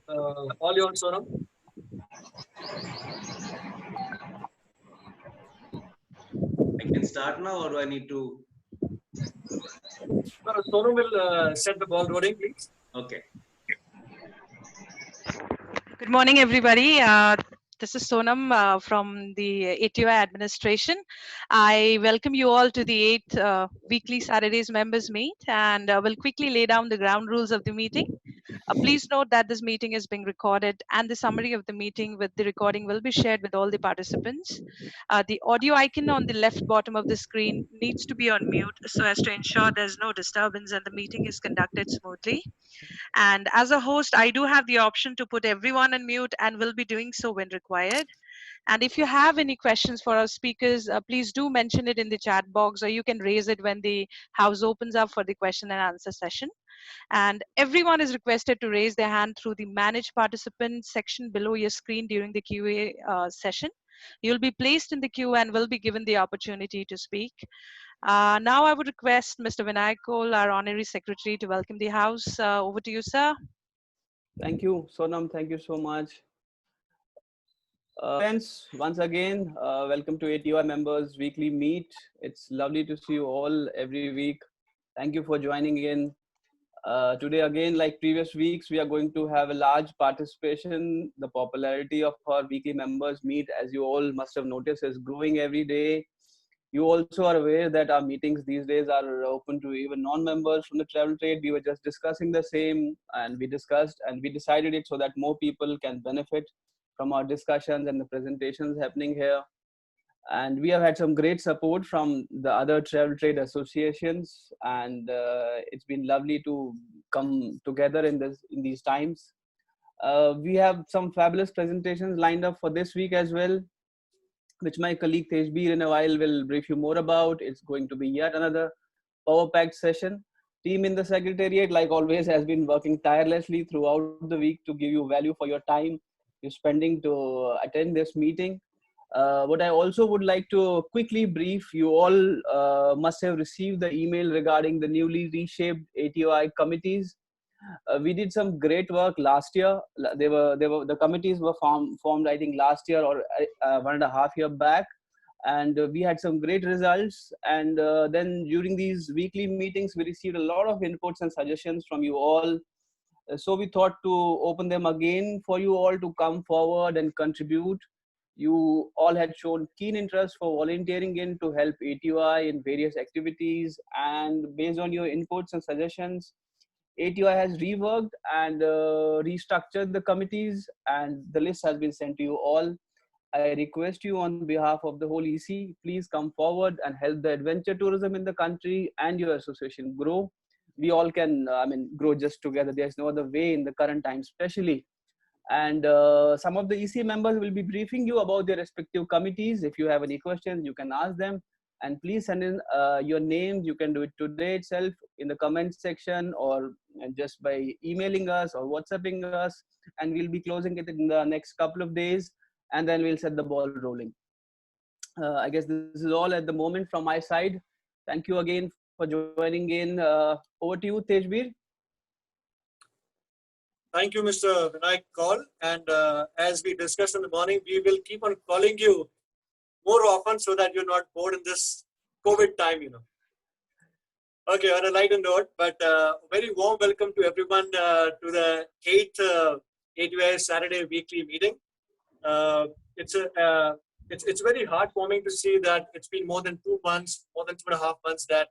All yours, Sonam. I can start now, or do I need to? Sonam will set the ball rolling, please. Okay. Good morning, everybody. This is Sonam from the ATOI administration. I welcome you all to the 8th weekly Saturdays members meet, and will quickly lay down the ground rules of the meeting. Please note that this meeting is being recorded, and the summary of the meeting with the recording will be shared with all the participants. The audio icon on the left bottom of the screen needs to be on mute so as to ensure there's no disturbance and the meeting is conducted smoothly. And as a host, I do have the option to put everyone on mute and will be doing so when required. And if you have any questions for our speakers, please do mention it in the chat box, or you can raise it when the house opens up for the question and answer session. And everyone is requested to raise their hand through the Manage Participants section below your screen during the QA session. You'll be placed in the queue and will be given the opportunity to speak. Now I would request Mr. Vinayak Kaul, our Honorary Secretary, to welcome the House. Over to you, sir. Thank you, Sonam. Thank you so much. Friends, once again, welcome to ATOI members weekly meet. It's lovely to see you all every week. Thank you for joining in. Today again, like previous weeks, we are going to have a large participation. The popularity of our weekly members meet, as you all must have noticed, is growing every day. You also are aware that our meetings these days are open to even non-members from the travel trade. We were just discussing the same, and we decided it so that more people can benefit from our discussions and the presentations happening here. And we have had some great support from the other travel trade associations, and it's been lovely to come together in these times. We have some fabulous presentations lined up for this week as well, which my colleague Tejbir in a while will brief you more about. It's going to be yet another power-packed session. Team in the Secretariat, like always, has been working tirelessly throughout the week to give you value for your time you're spending to attend this meeting. What I also would like to quickly brief you all must have received the email regarding the newly reshaped ATOI committees. We did some great work last year. The committees were formed I think last year or 1.5 years back, and we had some great results. And then during these weekly meetings, we received a lot of inputs and suggestions from you all. So we thought to open them again for you all to come forward and contribute. You all had shown keen interest for volunteering in to help ATOI in various activities, and based on your inputs and suggestions, ATOI has reworked and restructured the committees, and the list has been sent to you all. I request you on behalf of the whole EC, please come forward and help the adventure tourism in the country and your association grow. We all can, grow just together. There's no other way in the current time, especially. And some of the EC members will be briefing you about their respective committees. If you have any questions, you can ask them. And please send in your names. You can do it today itself in the comments section, or just by emailing us or WhatsApping us. And we'll be closing it in the next couple of days. And then we'll set the ball rolling. I guess this is all at the moment from my side. Thank you again for joining in. Over to you, Tejbir. Thank you, Mr. Vinayak Kaul. And as we discussed in the morning, we will keep on calling you more often so that you're not bored in this COVID time, Okay, on a lighter note, but very warm welcome to everyone to the 8th ATOI Saturday weekly meeting. It's very heartwarming to see that it's been more than 2 months, more than 2.5 months that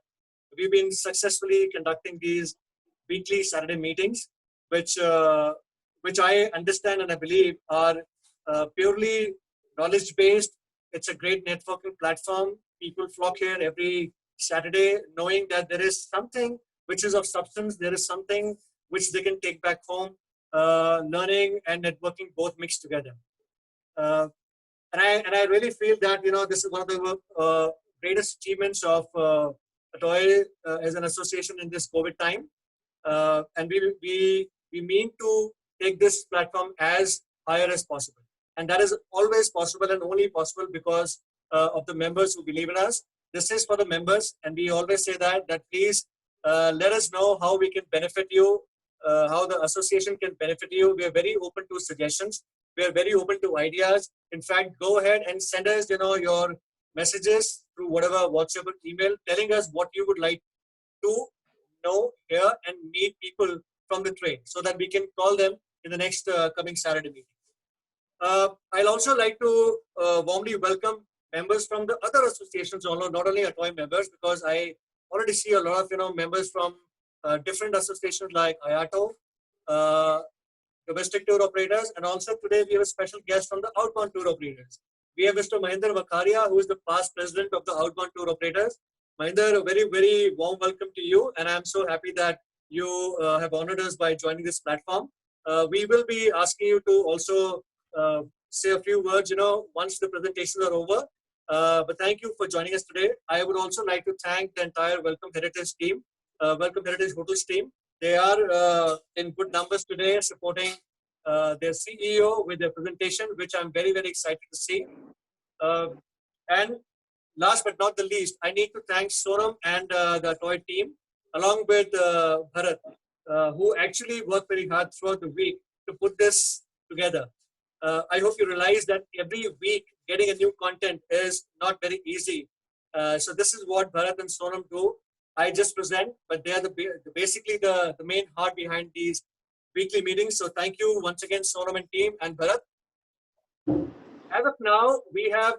we've been successfully conducting these weekly Saturday meetings, which I understand and I believe are purely knowledge-based. It's a great networking platform. People flock here every Saturday knowing that there is something which is of substance. There is something which they can take back home. Learning and networking both mixed together. And I really feel that, this is one of the greatest achievements of ATOI as an association in this COVID time. And we mean to take this platform as higher as possible. And that is always possible and only possible because of the members who believe in us. This is for the members. And we always say that please let us know how we can benefit you how the association can benefit you. We are very open to suggestions. We are very open to ideas. In fact, go ahead and send us, your messages through whatever WhatsApp or email, telling us what you would like to know, hear, and meet people from the trade, so that we can call them in the next coming Saturday meeting. I'll also like to warmly welcome members from the other associations, not only Atoy members, because I already see a lot of members from different associations like IATO, domestic tour operators, and also today we have a special guest from the outbound tour operators. We have Mr. Mahinder Vakharia, who is the past president of the outbound tour operators. Mahinder, a very, very warm welcome to you, and I'm so happy that you have honored us by joining this platform. We will be asking you to also say a few words, once the presentations are over. But thank you for joining us today. I would also like to thank the entire Welcome Heritage team, Welcome Heritage Hotels team. They are in good numbers today, supporting their CEO with their presentation, which I'm very, very excited to see. And last but not the least, I need to thank Sonam and the Atoy team, along with Bharat, who actually worked very hard throughout the week to put this together. I hope you realize that every week getting a new content is not very easy. So this is what Bharat and Sonam do. I just present, but they are basically the main heart behind these weekly meetings. So thank you once again, Sonam and team, and Bharat. As of now, we have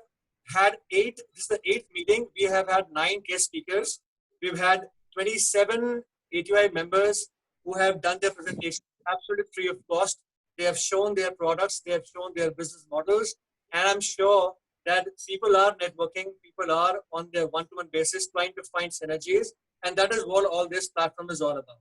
had this is the 8th meeting. We have had 9 guest speakers. We've had 27 ATI members who have done their presentation absolutely free of cost. They have shown their products, they have shown their business models, and I'm sure that people are networking, people are on their one-to-one basis trying to find synergies, and that is what all this platform is all about.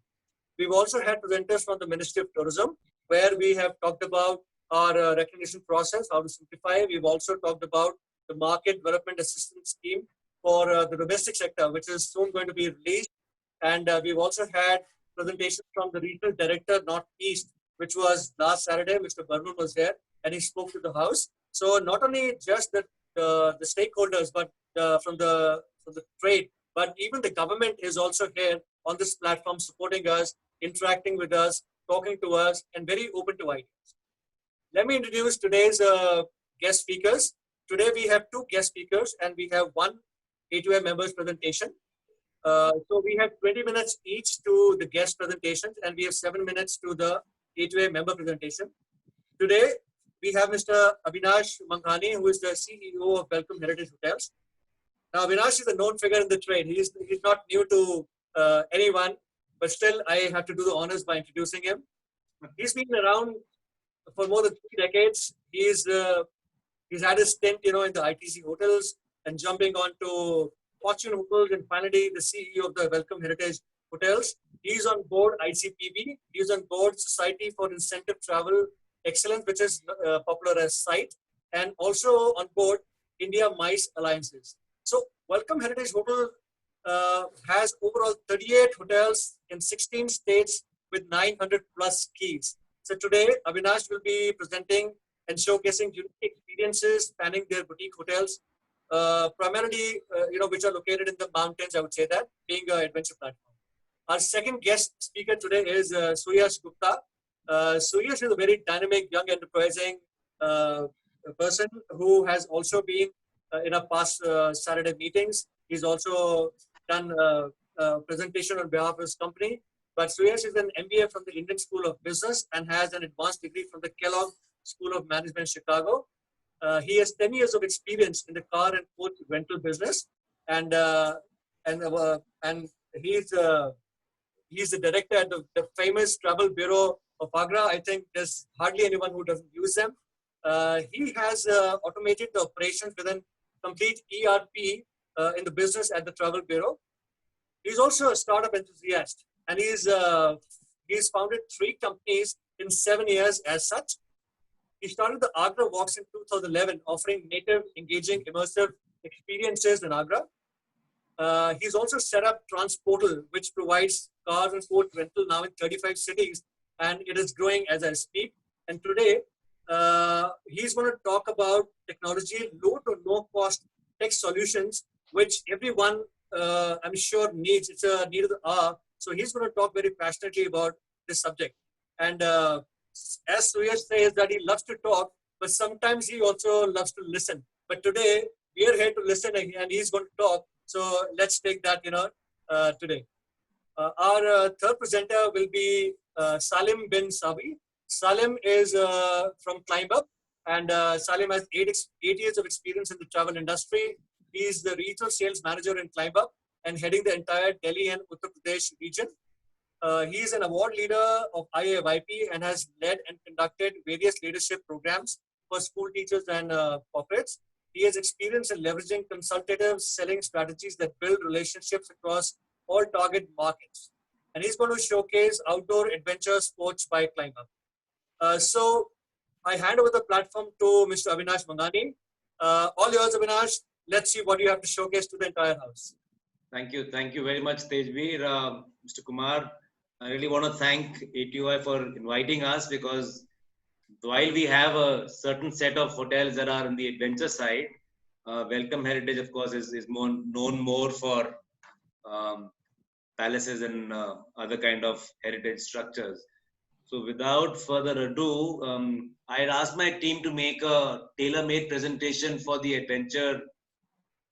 We've also had presenters from the Ministry of Tourism, where we have talked about our recognition process, how to simplify. We've also talked about the Market Development Assistance Scheme for the domestic sector, which is soon going to be released. And we've also had presentations from the Regional Director, Northeast, which was last Saturday. Mr. Barman was there, and he spoke to the House. So not only just the stakeholders, but from the trade, but even the government is also here on this platform, supporting us, interacting with us, talking to us, and very open to ideas. Let me introduce today's guest speakers. Today we have 2 guest speakers, and we have 1 A2M members presentation. So we have 20 minutes each to the guest presentations, and we have 7 minutes to the A2A member presentation. Today, we have Mr. Avinash Manghani, who is the CEO of Welcome Heritage Hotels. Now, Avinash is a known figure in the trade. He's not new to anyone, but still, I have to do the honors by introducing him. He's been around for more than 3 decades. He's had a stint, in the ITC hotels and jumping on to Fortune Hotels, and finally the CEO of the Welcome Heritage Hotels. He's on board ICPB. He's on board Society for Incentive Travel Excellence, which is popular as SITE, and also on board India MICE Alliances. So Welcome Heritage Hotel has overall 38 hotels in 16 states with 900 plus keys. So today, Avinash will be presenting and showcasing unique experiences spanning their boutique hotels, primarily, which are located in the mountains, I would say that, being an adventure platform. Our second guest speaker today is Suyash Gupta. Suyash is a very dynamic, young, enterprising person who has also been in our past Saturday meetings. He's also done a presentation on behalf of his company. But Suyash is an MBA from the Indian School of Business and has an advanced degree from the Kellogg School of Management, Chicago. He has 10 years of experience in the car and coach rental business, and he's the director at the famous travel bureau of Agra. I think there's hardly anyone who doesn't use them. He has automated the operations within complete ERP in the business at the travel bureau. He's also a startup enthusiast, and he's founded 3 companies in 7 years as such. He started the Agra Walks in 2011, offering native, engaging, immersive experiences in Agra. He's also set up Transportal, which provides cars and coach rental now in 35 cities, and it is growing as I speak. And today, he's going to talk about technology, low to no cost tech solutions, which everyone, I'm sure, needs. It's a need of the hour. So he's going to talk very passionately about this subject. And as Suyash says that he loves to talk, but sometimes he also loves to listen. But today we are here to listen and he's going to talk. So let's take that, today. Our third presenter will be Salim bin Sabi. Salim is from ClimbUp, and Salim has 8 years of experience in the travel industry. He is the regional sales manager in ClimbUp and heading the entire Delhi and Uttar Pradesh region. He is an award leader of IAYP and has led and conducted various leadership programs for school teachers and corporates. He has experience in leveraging consultative selling strategies that build relationships across all target markets. And he's going to showcase outdoor adventure sports by ClimbUp. So I hand over the platform to Mr. Avinash Mangani. All yours, Avinash. Let's see what you have to showcase to the entire house. Thank you very much, Tejveer. Mr. Kumar, I really want to thank ATUI for inviting us, because while we have a certain set of hotels that are on the adventure side, Welcome Heritage, of course, is known more for palaces and other kind of heritage structures. So without further ado, I asked my team to make a tailor-made presentation for the Adventure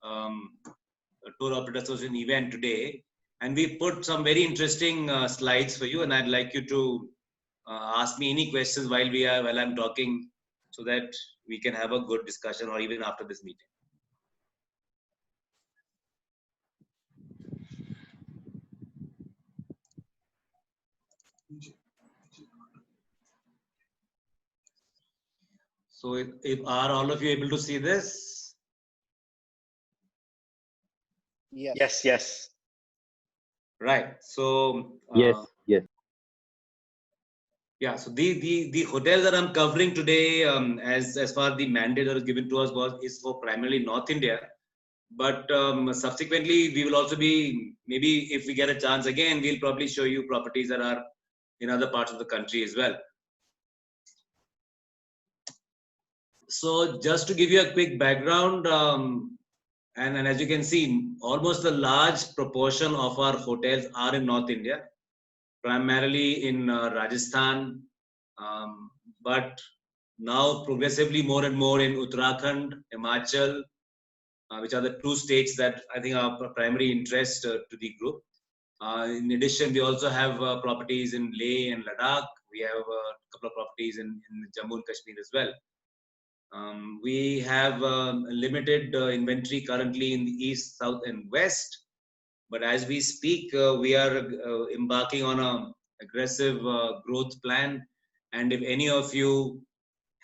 Tour Operator Association event today. And we put some very interesting slides for you, and I'd like you to ask me any questions while I'm talking, so that we can have a good discussion, or even after this meeting. So are all of you able to see this? Yes. Right. So Yes. yeah. So the hotels that I'm covering today, as far the mandate that was given to us is for primarily North India. But subsequently, we will also be, maybe if we get a chance again, we'll probably show you properties that are in other parts of the country as well. So just to give you a quick background, and as you can see, almost a large proportion of our hotels are in North India, primarily in Rajasthan, but now progressively more and more in Uttarakhand, Himachal, which are the two states that I think are of primary interest to the group. In addition, we also have properties in Leh and Ladakh. We have a couple of properties in Jammu and Kashmir as well. We have limited inventory currently in the east, south, and west. But as we speak, we are embarking on an aggressive growth plan. And if any of you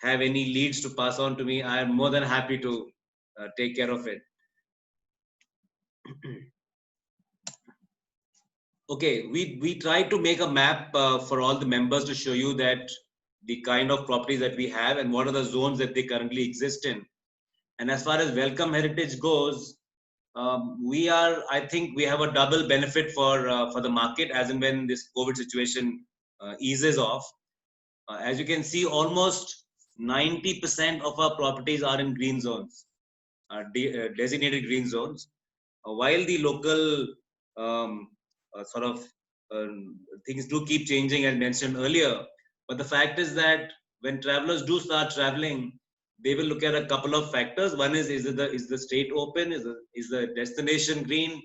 have any leads to pass on to me, I am more than happy to take care of it. Okay, we tried to make a map for all the members to show you that the kind of properties that we have and what are the zones that they currently exist in. And as far as Welcome Heritage goes, I think we have a double benefit for the market as and when this COVID situation eases off. As you can see, almost 90% of our properties are in green zones, designated green zones, while the local things do keep changing as mentioned earlier. But the fact is that when travelers do start traveling, they will look at a couple of factors. One is the state open? Is the destination green?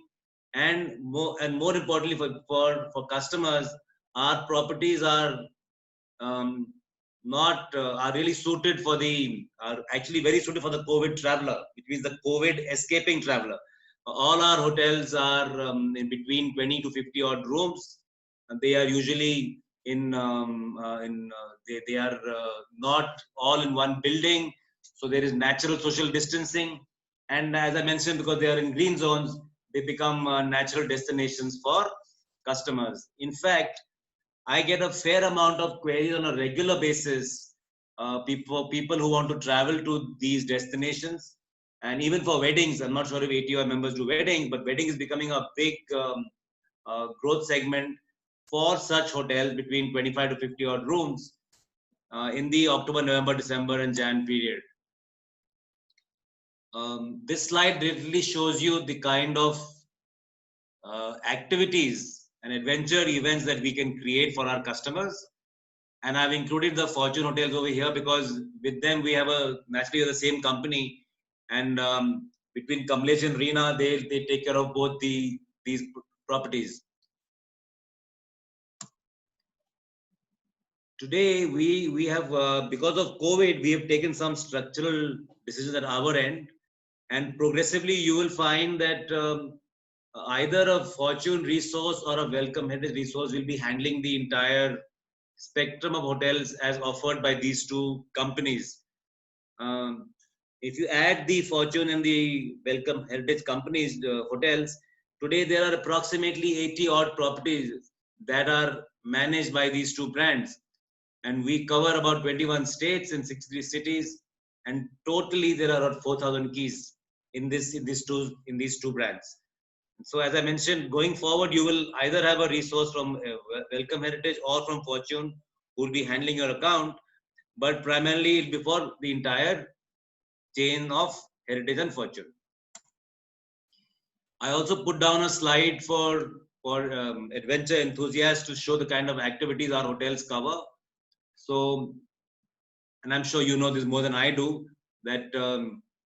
And more importantly for customers, our properties are really suited for are actually very suited for the COVID traveler. It means the COVID escaping traveler. All our hotels are in between 20 to 50 odd rooms, and they are usually they are not all in one building, so there is natural social distancing. And as I mentioned, because they are in green zones, they become natural destinations for customers. In fact, I get a fair amount of queries on a regular basis, people who want to travel to these destinations. And even for weddings, I'm not sure if ATUI members do weddings, but wedding is becoming a big growth segment for such hotels between 25 to 50 odd rooms in the October, November, December, and Jan period. This slide really shows you the kind of activities and adventure events that we can create for our customers. And I've included the Fortune hotels over here because with them we have naturally the same company, and between Kamlesh and Reena, they take care of both these properties. Today we have because of COVID, we have taken some structural decisions at our end, and progressively you will find that either a Fortune resource or a Welcome Heritage resource will be handling the entire spectrum of hotels as offered by these two companies. If you add the Fortune and the Welcome Heritage companies, hotels, today there are approximately 80 odd properties that are managed by these two brands. And we cover about 21 states and 63 cities. And totally there are about 4,000 keys in these two brands. So as I mentioned, going forward, you will either have a resource from Welcome Heritage or from Fortune who will be handling your account, but primarily before the entire chain of Heritage and Fortune. I also put down a slide for adventure enthusiasts to show the kind of activities our hotels cover. So, and I'm sure you know this more than I do, that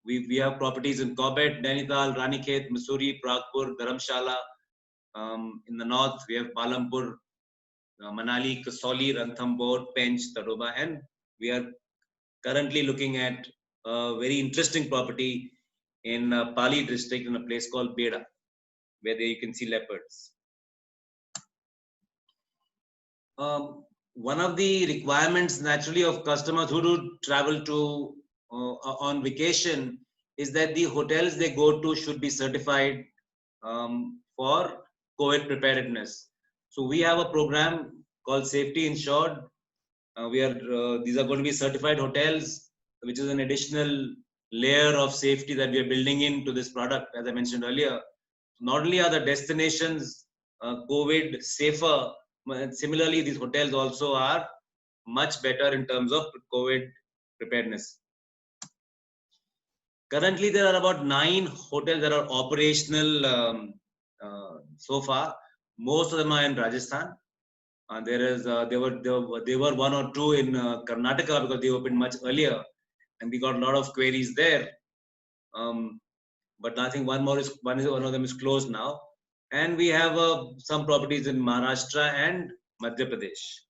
we have properties in Corbett, Nainital, Ranikhet, Mussoorie, Pragpur, Dharamshala. In the north, we have Palampur, Manali, Kasauli, Ranthambore, Pench, Tadoba, and we are currently looking at a very interesting property in Pali district in a place called Beda, where there you can see leopards. One of the requirements naturally of customers who do travel to on vacation is that the hotels they go to should be certified for COVID preparedness. So we have a program called Safety Insured. These are going to be certified hotels, which is an additional layer of safety that we are building into this product, as I mentioned earlier. Not only are the destinations COVID safer, similarly, these hotels also are much better in terms of COVID preparedness. Currently, there are about 9 hotels that are operational so far. Most of them are in Rajasthan. There were 1 or 2 in Karnataka because they opened much earlier, and we got a lot of queries there. But I think one of them is closed now. And we have some properties in Maharashtra and Madhya Pradesh.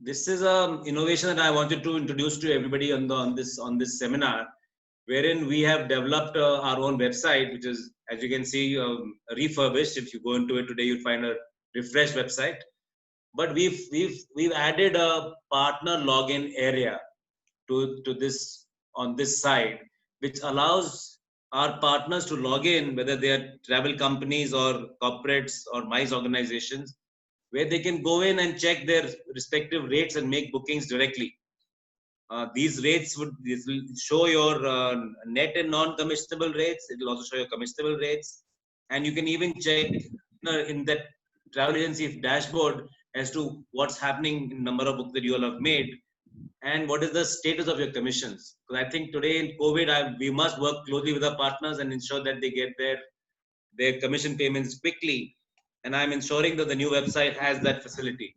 This is an innovation that I wanted to introduce to everybody on this seminar, wherein we have developed our own website, which is, as you can see, refurbished. If you go into it today, you'll find a refreshed website. But we've added a partner login area to this on this side, which allows our partners to log in, whether they are travel companies or corporates or MICE organizations, where they can go in and check their respective rates and make bookings directly. These rates will show your net and non-commissionable rates. It will also show your commissionable rates. And you can even check in that travel agency dashboard as to what's happening in number of books that you all have made and what is the status of your commissions. Because I think today in COVID, we must work closely with our partners and ensure that they get their commission payments quickly. And I'm ensuring that the new website has that facility.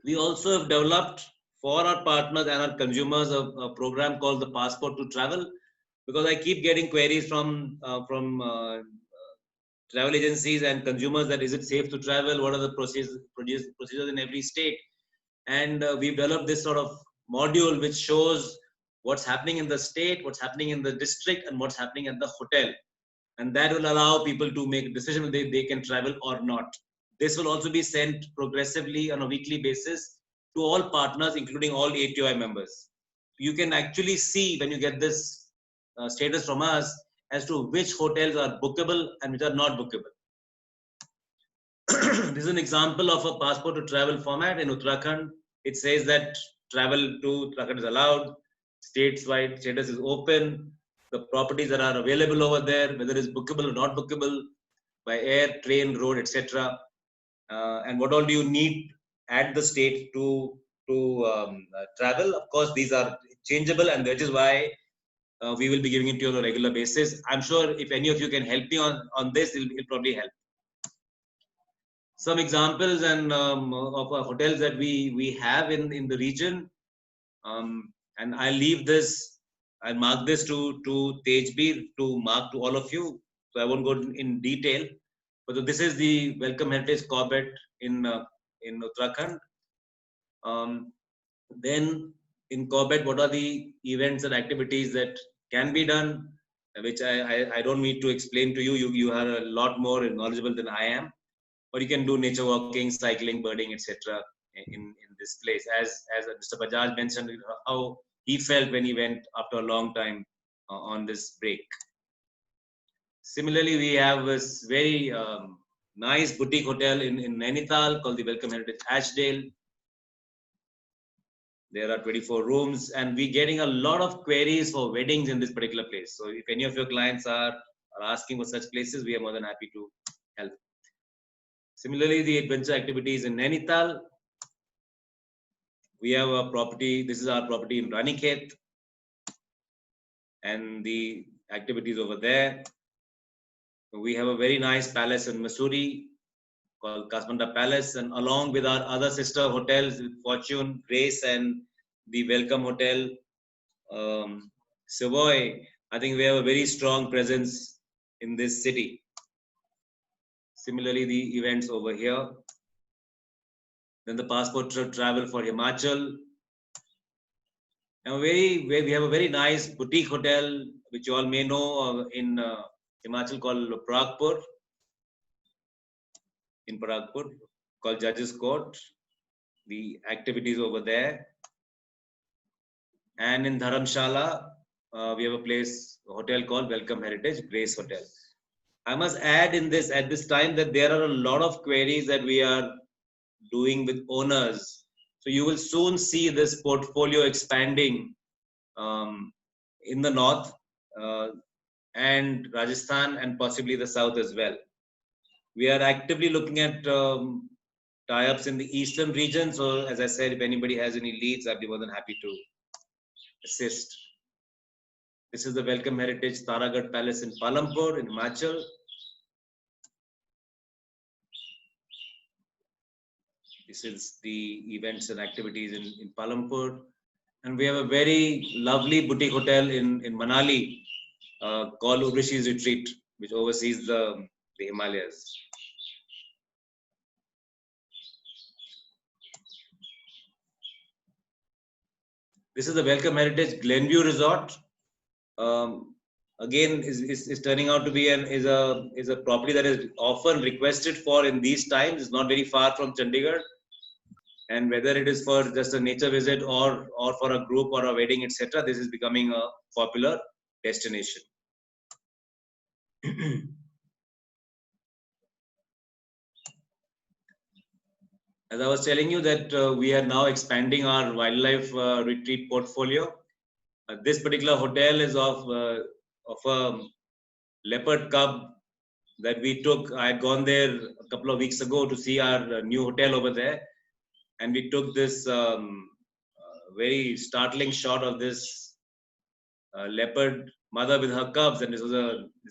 We also have developed for our partners and our consumers a program called the Passport to Travel, because I keep getting queries from travel agencies and consumers that is it safe to travel? What are the procedures in every state? And we've developed this sort of module which shows what's happening in the state, what's happening in the district, and what's happening at the hotel. And that will allow people to make a decision whether they can travel or not. This will also be sent progressively on a weekly basis to all partners, including all ATOI members. You can actually see when you get this status from us as to which hotels are bookable and which are not bookable. This is an example of a passport to travel format in Uttarakhand. It says that travel to Uttarakhand is allowed, statewide status is open, the properties that are available over there, whether it's bookable or not bookable by air, train, road, etc. And what all do you need at the state to travel? Of course, these are changeable, and that is why we will be giving it to you on a regular basis. I'm sure if any of you can help me on this, it'll probably help. Some examples and of hotels that we have in the region, and I'll leave this. I'll mark this to Tejbir to mark to all of you. So I won't go in detail. But this is the Welcome Heritage Corbett in Uttarakhand. Then in Corbett, what are the events and activities that can be done, which I don't need to explain to you. You are a lot more knowledgeable than I am. Or you can do nature walking, cycling, birding, etc. in this place. As Mr. Bajaj mentioned, how he felt when he went after a long time on this break. Similarly, we have this very nice boutique hotel in Nainital called the Welcome Heritage Ashdale. There are 24 rooms, and we're getting a lot of queries for weddings in this particular place. So if any of your clients are asking for such places, we are more than happy to help. Similarly, the adventure activities in Nainital. We have a property, this is our property in Ranikhet, and the activities over there. We have a very nice palace in Mussoorie called Kasmanda Palace, and along with our other sister hotels, Fortune, Grace, and the Welcome Hotel, Savoy, I think we have a very strong presence in this city. Similarly, the events over here. Then the passport travel for Himachal. And we have a very nice boutique hotel, which you all may know in Himachal called Pragpur. In Pragpur, called Judges Court. The activities over there. And in Dharamshala, we have a hotel called Welcome Heritage Grace Hotel. I must add at this time that there are a lot of queries that we are doing with owners. So you will soon see this portfolio expanding in the north and Rajasthan and possibly the south as well. We are actively looking at tie-ups in the eastern region. So as I said, if anybody has any leads, I'd be more than happy to assist. This is the Welcome Heritage Taragarh Palace in Palampur in Himachal. This is the events and activities in Palampur. And we have a very lovely boutique hotel in Manali called Urvishi's Retreat, which oversees the Himalayas. This is the Welcome Heritage Glenview Resort. Again, is turning out to be is a property that is often requested for in these times. It's not very far from Chandigarh. And whether it is for just a nature visit or for a group or a wedding, etc., this is becoming a popular destination. As I was telling you that we are now expanding our wildlife retreat portfolio. This particular hotel is of a leopard cub that we took. I had gone there a couple of weeks ago to see our new hotel over there. And we took this very startling shot of this leopard mother with her cubs, and this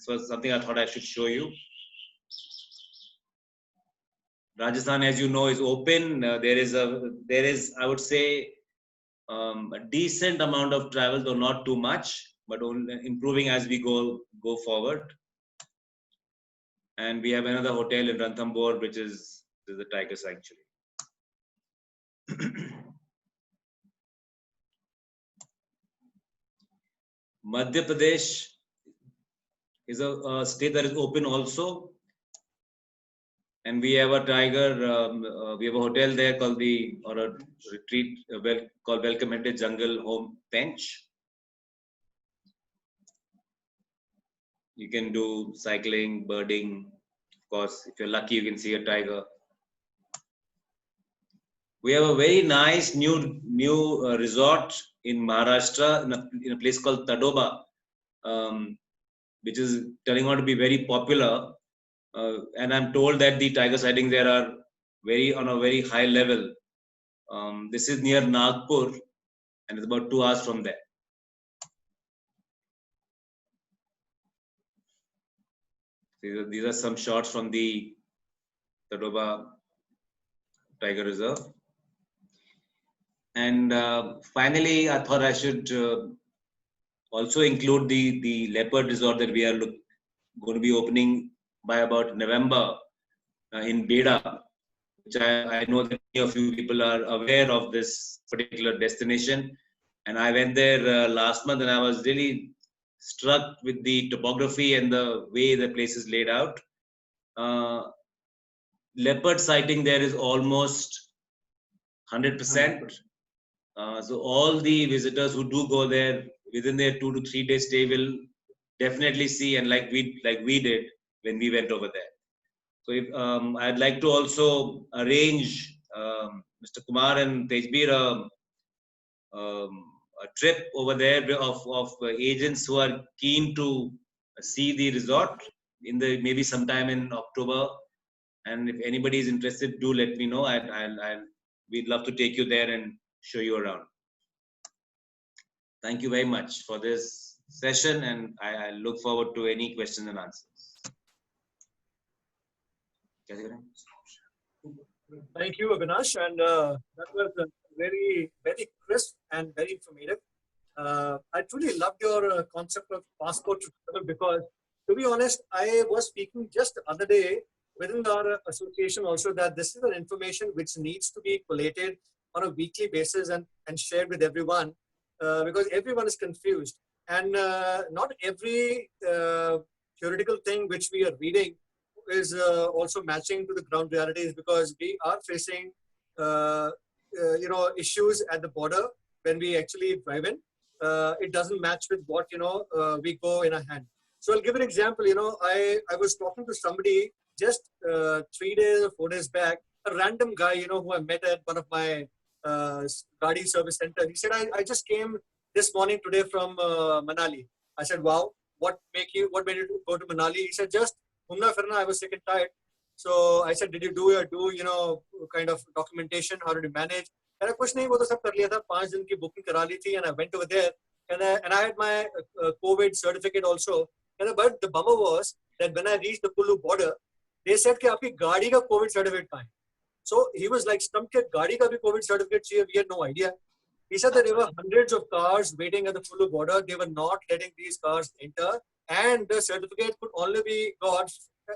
was something I thought I should show you. Rajasthan, as you know, is open. There is I would say a decent amount of travel, though not too much, but only improving as we go forward. And we have another hotel in Ranthambore, which is the tiger sanctuary. Madhya Pradesh is a state that is open also, and we have a we have a hotel there called a retreat called Welcome Heritage Jungle Home Bench. You can do cycling, birding. Of course, if you're lucky, you can see a tiger. We have a very nice new resort in Maharashtra in a place called Tadoba, which is turning out to be very popular. And I'm told that the tiger sightings there are on a very high level. This is near Nagpur, and it's about 2 hours from there. These are some shots from the Tadoba Tiger Reserve. And finally, I thought I should also include the leopard resort that we are going to be opening by about November in Beda, which I know that many of you people are aware of this particular destination. And I went there last month and I was really struck with the topography and the way the place is laid out. Leopard sighting there is almost 100%. So all the visitors who do go there within their 2 to 3 day stay will definitely see, and like we did when we went over there. So if, I'd like to also arrange Mr. Kumar and Tejbir a trip over there of agents who are keen to see the resort in the maybe sometime in October. And if anybody is interested, do let me know. We'd love to take you there and show you around. Thank you very much for this session, and I look forward to any questions and answers. Thank you, Avinash, and that was very, very crisp and very informative. I truly loved your concept of passport to travel because, to be honest, I was speaking just the other day within our association also that this is an information which needs to be collated on a weekly basis and shared with everyone because everyone is confused. And not every theoretical thing which we are reading is also matching to the ground realities because we are facing issues at the border when we actually drive in. It doesn't match with what we go in a hand. So I'll give an example. I was talking to somebody just 3 days or 4 days back, a random guy who I met at one of my Gadi service center. He said, I just came this morning today from Manali. I said, wow, what made you go to Manali? He said, just Humna Firna, I was sick and tired. So I said, did you do kind of documentation? How did you manage? And kuch nahi, wo to sab kar liya tha. 5 din ki booking kara li thi, and I went over there. And I had my COVID certificate also. But the bummer was that when I reached the Kullu border, they said कि आपकी गाड़ी का COVID certificate कहाँ है? So he was like, stumped कि गाड़ी का भी COVID certificate चाहिए. We had no idea. He said that there were hundreds of cars waiting at the Kullu border. They were not letting these cars enter, and the certificate could only be got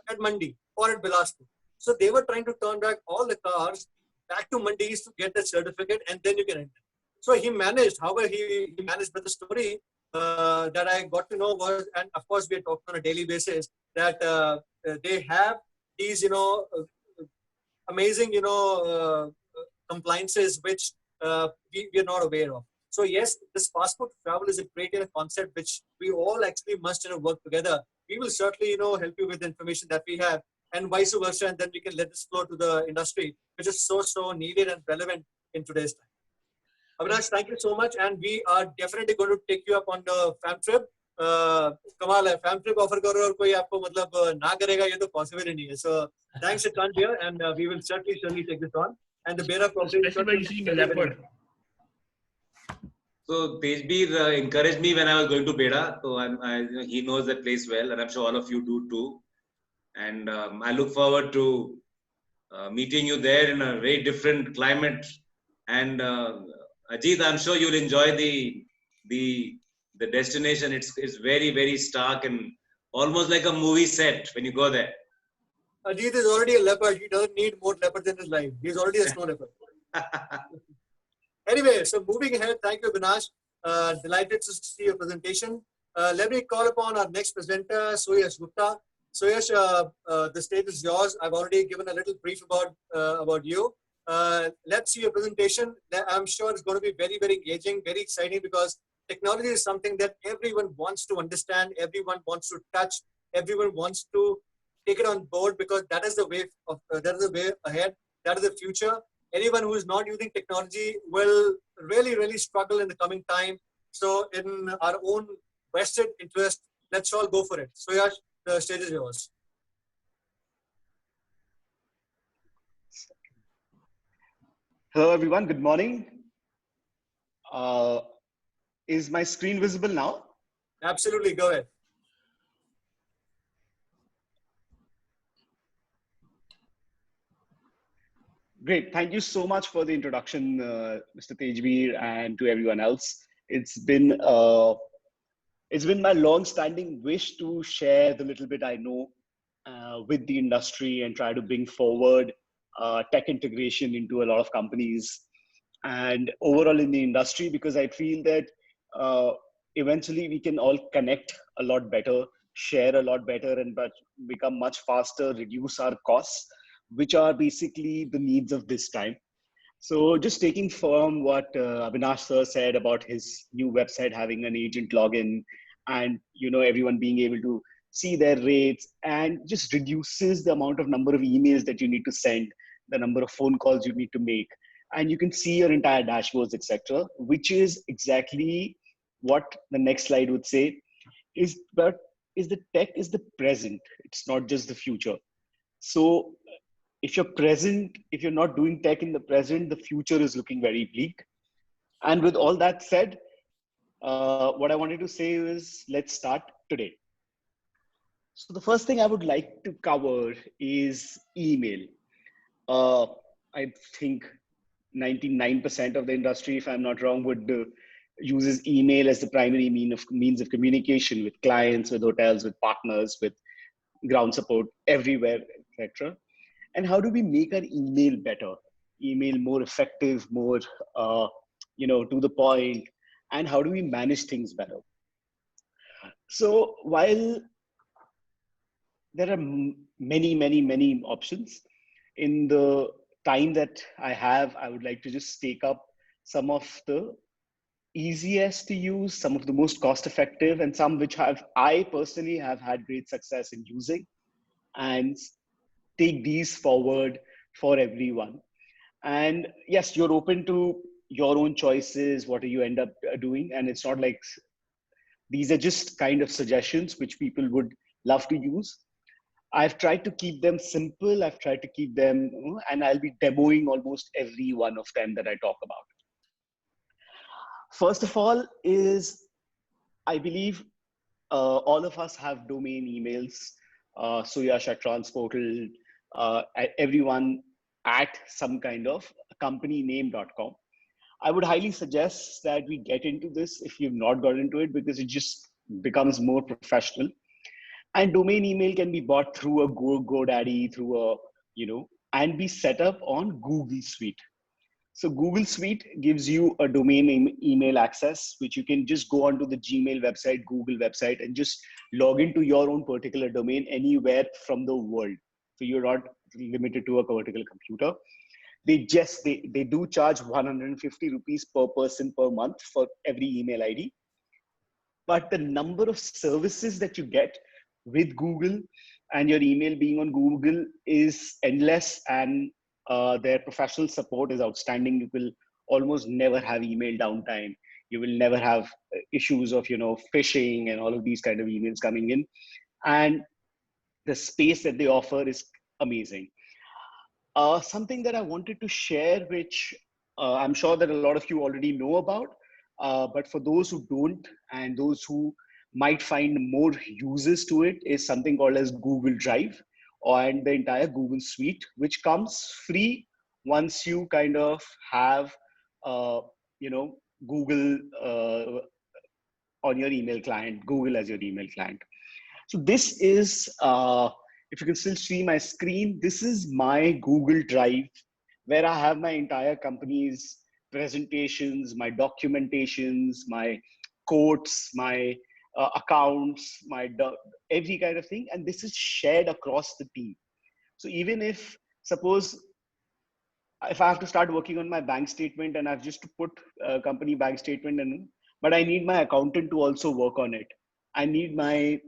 at Mandi or at Bilaspur. So they were trying to turn back all the cars back to Mandis to get the certificate, and then you can enter. So he managed. However, he managed. But the story that I got to know was, and of course we are talking on a daily basis, that they have these, amazing, compliances which we are not aware of. So yes, this passport travel is a great concept which we all actually must work together. We will certainly help you with the information that we have, and vice versa, and then we can let this flow to the industry, which is so needed and relevant in today's time. Avinash, thank you so much, and we are definitely going to take you up on the fam trip. कमाल है, fam trip offer करो और कोई आपको मतलब ना करेगा, ये तो possible ही नहीं है. So thanks a ton here, and we will certainly take this on. And the Beda property. Especially by seeing a leopard. So Tejbir encouraged me when I was going to Beda. So he knows that place well, and I'm sure all of you do too. And I look forward to meeting you there in a very different climate. And Ajit, I'm sure you'll enjoy the destination. It's very stark and almost like a movie set when you go there. Ajit is already a leopard. He doesn't need more leopards in his life. He's already a snow leopard. Anyway, so moving ahead, thank you, Avinash. Delighted to see your presentation. Let me call upon our next presenter, Suyash Gupta. Suyash, the stage is yours. I've already given a little brief about you. Let's see your presentation. I'm sure it's going to be very engaging, very exciting, because technology is something that everyone wants to understand, everyone wants to touch, everyone wants to take it on board, because that is the way ahead. That is the future. Anyone who is not using technology will really struggle in the coming time. So in our own vested interest, let's all go for it. So Yash, the stage is yours. Hello, everyone. Good morning. Is my screen visible now? Absolutely. Go ahead. Great. Thank you so much for the introduction, Mr. Tejveer, and to everyone else. It's been my long-standing wish to share the little bit I know with the industry and try to bring forward tech integration into a lot of companies and overall in the industry, because I feel that uh, eventually we can all connect a lot better, share a lot better, and but become much faster, reduce our costs, which are basically the needs of this time. So just taking from what Avinash sir said about his new website having an agent login, and everyone being able to see their rates, and just reduces the amount of number of emails that you need to send, the number of phone calls you need to make, and you can see your entire dashboards, etc. Which is exactly what the next slide would say is, but is the tech is the present. It's not just the future. So if you're not doing tech in the present, the future is looking very bleak. And with all that said, what I wanted to say is let's start today. So the first thing I would like to cover is email. Uh, I think 99% of the industry, if I'm not wrong, would uses email as the primary means of communication with clients, with hotels, with partners, with ground support everywhere, etc. And how do we make our email better, email more effective, more to the point, and how do we manage things better? So while there are many options, in the time that I have, I would like to just take up some of the easiest to use, some of the most cost effective, and some which I personally have had great success in using, and take these forward for everyone. And yes, you're open to your own choices, what do you end up doing, and it's not like these are just kind of suggestions which people would love to use. I've tried to keep them simple, I've tried to keep them, and I'll be demoing almost every one of them that I talk about. First of all is, I believe all of us have domain emails, Suyash at Transportal, everyone at some kind of companyname.com. I would highly suggest that we get into this if you've not got into it, because it just becomes more professional. And domain email can be bought through a GoDaddy, through a, and be set up on Google Suite. So Google Suite gives you a domain email access, which you can just go onto the Gmail website, Google website, and just log into your own particular domain anywhere from the world. So you're not limited to a particular computer. They do charge 150 rupees per person per month for every email ID. But the number of services that you get with Google and your email being on Google is endless, and their professional support is outstanding. You will almost never have email downtime. You will never have issues of phishing and all of these kind of emails coming in. And the space that they offer is amazing. Something that I wanted to share, which I'm sure that a lot of you already know about, but for those who don't and those who might find more uses to it, is something called as Google Drive, and the entire Google Suite, which comes free once you kind of have, Google on your email client, Google as your email client. So this is, if you can still see my screen, this is my Google Drive, where I have my entire company's presentations, my documentations, my quotes, my accounts, every kind of thing. And this is shared across the team. So even if, suppose, if I have to start working on my bank statement and I've just to put a company bank statement in, but I need my accountant to also work on it. I need my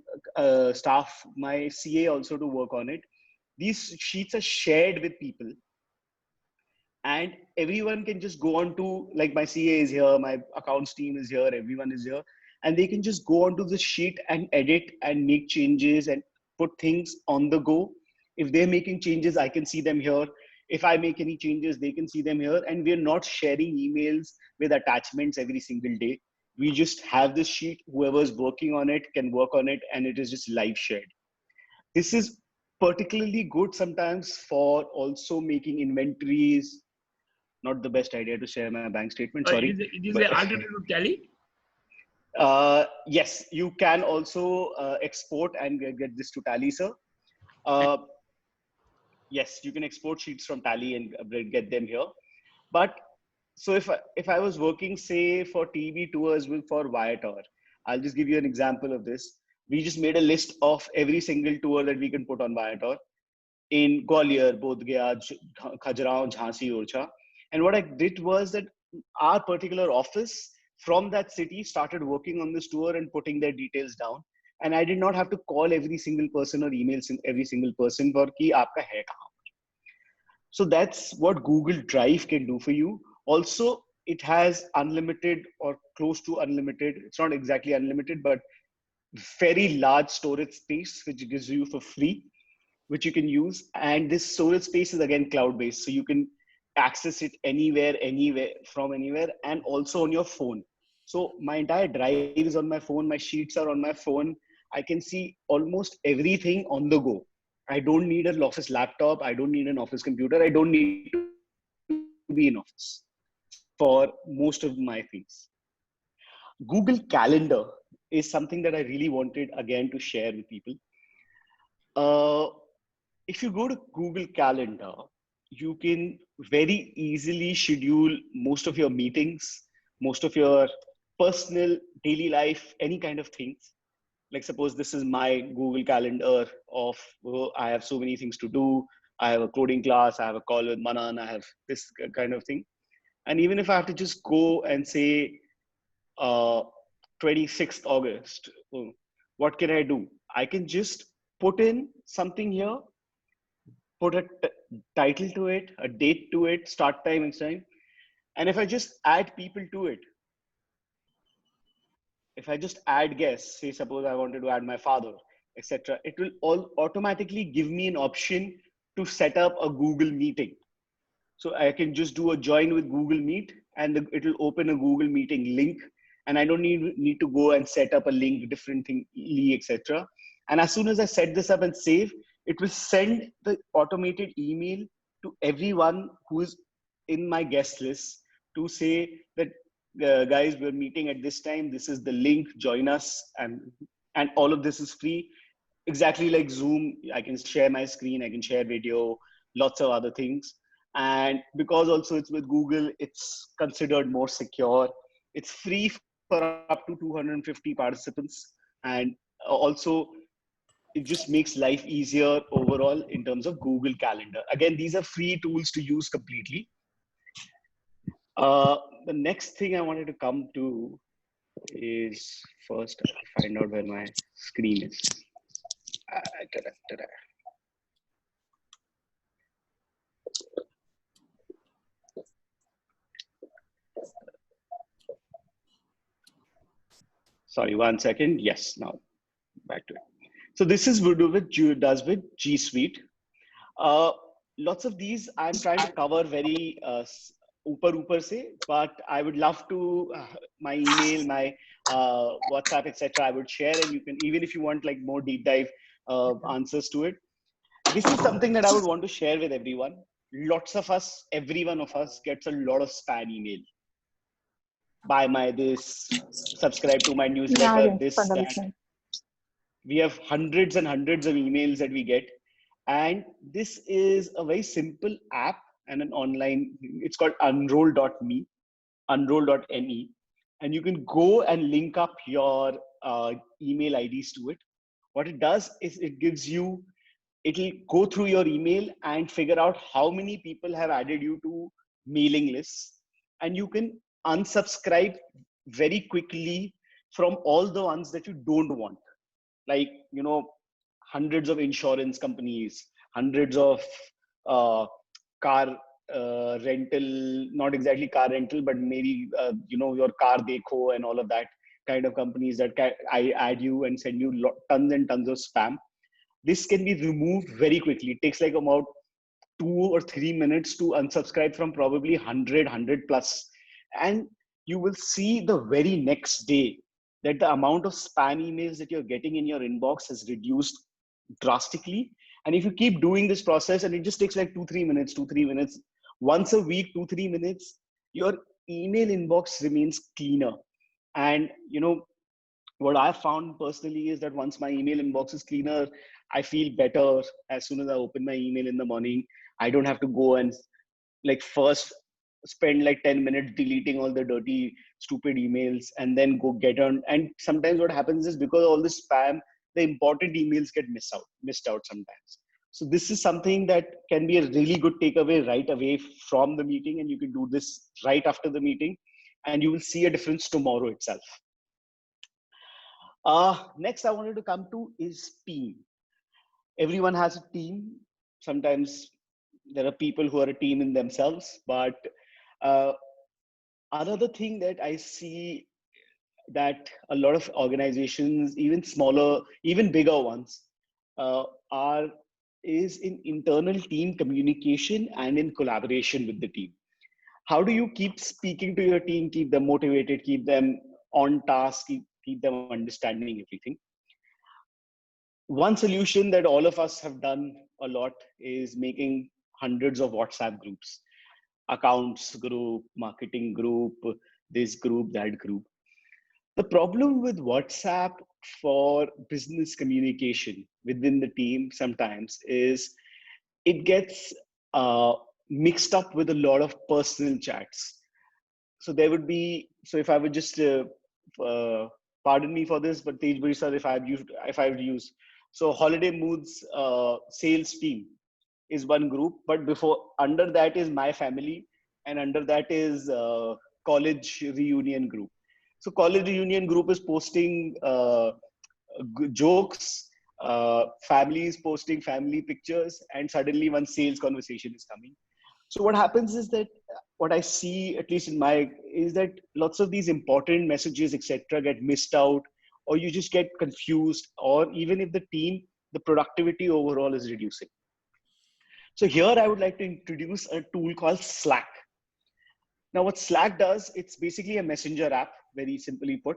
staff, my CA also to work on it. These sheets are shared with people, and everyone can just go on to, like, my CA is here, my accounts team is here, everyone is here, and they can just go onto the sheet and edit and make changes and put things on the go. If they're making changes, I can see them here. If I make any changes, they can see them here. And we're not sharing emails with attachments every single day. We just have this sheet. Whoever's working on it can work on it, and it is just live shared. This is particularly good sometimes for also making inventories. Not the best idea to share my bank statement, sorry. It is But, an alternative to Tally? yes, you can also export and get this to Tally, sir. Yes, you can export sheets from Tally and get them here. But so if I was working, say, for TV tours for Viator, I'll just give you an example of this. We just made a list of every single tour that we can put on Viator in Gwalior, Bodh Gaya, Khajuraho, Jhansi, Orchha. And what I did was that our particular office from that city started working on this tour and putting their details down. And I did not have to call every single person or email every single person for ki aapka hai kahan. So that's what Google Drive can do for you. Also, it has unlimited or close to unlimited. It's not exactly unlimited, but very large storage space, which it gives you for free, which you can use. And this storage space is again cloud-based. So you can access it anywhere, from anywhere, and also on your phone. So my entire drive is on my phone. My sheets are on my phone. I can see almost everything on the go. I don't need an office laptop. I don't need an office computer. I don't need to be in office for most of my things. Google Calendar is something that I really wanted again to share with people. If you go to Google Calendar, you can very easily schedule most of your meetings, most of your personal daily life, any kind of things. Like suppose this is my Google Calendar of, oh, I have so many things to do. I have a coding class. I have a call with Manan. I have this kind of thing. And even if I have to just go and say 26th August, what can I do? I can just put in something here, put a title to it, a date to it, start time and time. And if I just add people to it, if I just add guests, say suppose I wanted to add my father, etc., it will all automatically give me an option to set up a Google meeting. So I can just do a join with Google Meet, and it will open a Google Meeting link, and I don't need to go and set up a link, different thing, etc. And as soon as I set this up and save, it will send the automated email to everyone who is in my guest list to say that, guys, we're meeting at this time. This is the link. Join us, and all of this is free. Exactly like Zoom, I can share my screen. I can share video, lots of other things. And because also it's with Google, it's considered more secure. It's free for up to 250 participants, and also it just makes life easier overall in terms of Google Calendar. Again, these are free tools to use completely. The next thing I wanted to come to is first find out where my screen is. Sorry, 1 second. Yes, now back to it. So this is what does with G Suite. Lots of these I'm trying to cover very upar se, but I would love to my email, my WhatsApp, etc. I would share, and you can, even if you want like more deep dive answers to it. This is something that I would want to share with everyone. Lots of us, every one of us gets a lot of spam email. Buy my this, subscribe to my newsletter, Yeah, this, yes, that. We have hundreds and hundreds of emails that we get. And this is a very simple app and an online, it's called unroll.me, unroll.me. And you can go and link up your email IDs to it. What it does is it gives you, it'll go through your email and figure out how many people have added you to mailing lists. And you can unsubscribe very quickly from all the ones that you don't want. Like, you know, hundreds of insurance companies, hundreds of car rental, not exactly car rental, but maybe, you know, your car dekho and all of that kind of companies that I add you and send you tons and tons of spam. This can be removed very quickly. It takes like about 2 or 3 minutes to unsubscribe from probably 100 plus. And you will see the very next day that the amount of spam emails that you're getting in your inbox has reduced drastically. And if you keep doing this process, and it just takes like 2-3 minutes, 2-3 minutes, once a week, 2-3 minutes, your email inbox remains cleaner. And what I found personally is that once my email inbox is cleaner, I feel better as soon as I open my email in the morning. I don't have to go and like first spend like 10 minutes deleting all the dirty, stupid emails and then go get on. And sometimes what happens is because of all this spam, the important emails get missed out sometimes. So this is something that can be a really good takeaway right away from the meeting. And you can do this right after the meeting and you will see a difference tomorrow itself. Next I wanted to come to is team. Everyone has a team. Sometimes there are people who are a team in themselves, but another thing that I see that a lot of organizations, even smaller, even bigger ones, is in internal team communication and in collaboration with the team. How do you keep speaking to your team, keep them motivated, keep them on task, keep them understanding everything? One solution that all of us have done a lot is making hundreds of WhatsApp groups, accounts group, marketing group, this group, that group. The problem with WhatsApp for business communication within the team sometimes is it gets mixed up with a lot of personal chats. So there would be, so if I would just pardon me for this, but Tejburi sir, if I would use, so Holiday Moods sales team is one group, but under that is my family, and under that is college reunion group. So college reunion group is posting jokes, families posting family pictures, and suddenly one sales conversation is coming. So what happens is that what I see, at least in my, is that lots of these important messages, etc., get missed out, or you just get confused, or even if the team, the productivity overall is reducing. So here I would like to introduce a tool called Slack. Now what Slack does, it's basically a messenger app, very simply put,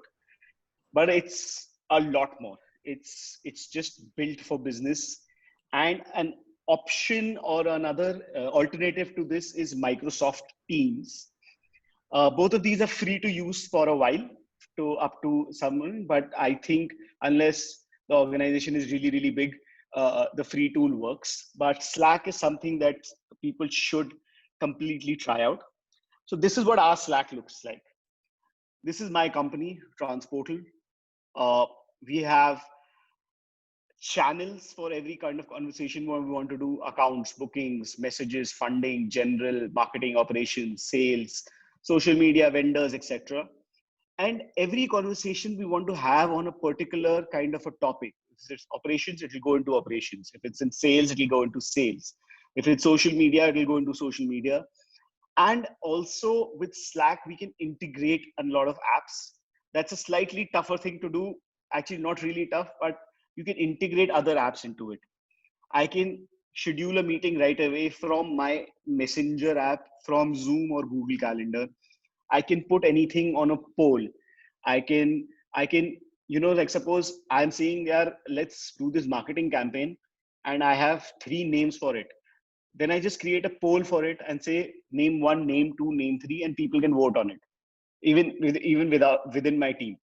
but it's a lot more. It's just built for business. And an option or another alternative to this is Microsoft Teams. Both of these are free to use for a while, up to someone, but I think unless the organization is really, really big, the free tool works. But Slack is something that people should completely try out. So this is what our Slack looks like. This is my company, Transportal. We have channels for every kind of conversation where we want to do: accounts, bookings, messages, funding, general, marketing, operations, sales, social media, vendors, etc. And every conversation we want to have on a particular kind of a topic. If it's operations, it will go into operations. If it's in sales, it will go into sales. If it's social media, it will go into social media. And also with Slack, we can integrate a lot of apps. That's a slightly tougher thing to do. Actually, not really tough, but you can integrate other apps into it. I can schedule a meeting right away from my Messenger app, from Zoom or Google Calendar. I can put anything on a poll. I can, like suppose I'm saying, yeah, let's do this marketing campaign, and I have 3 names for it. Then I just create a poll for it and say name 1, name 2, name 3, and people can vote on it, even within my team.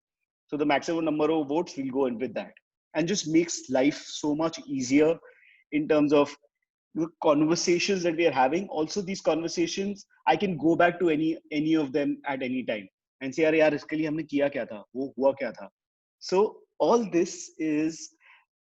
So the maximum number of votes will go in with that, and just makes life so much easier in terms of the conversations that we are having. Also, these conversations, I can go back to any of them at any time and say, "Arey yaar, iske liye humne kiya kya tha? Wo hua kya tha?" So all this is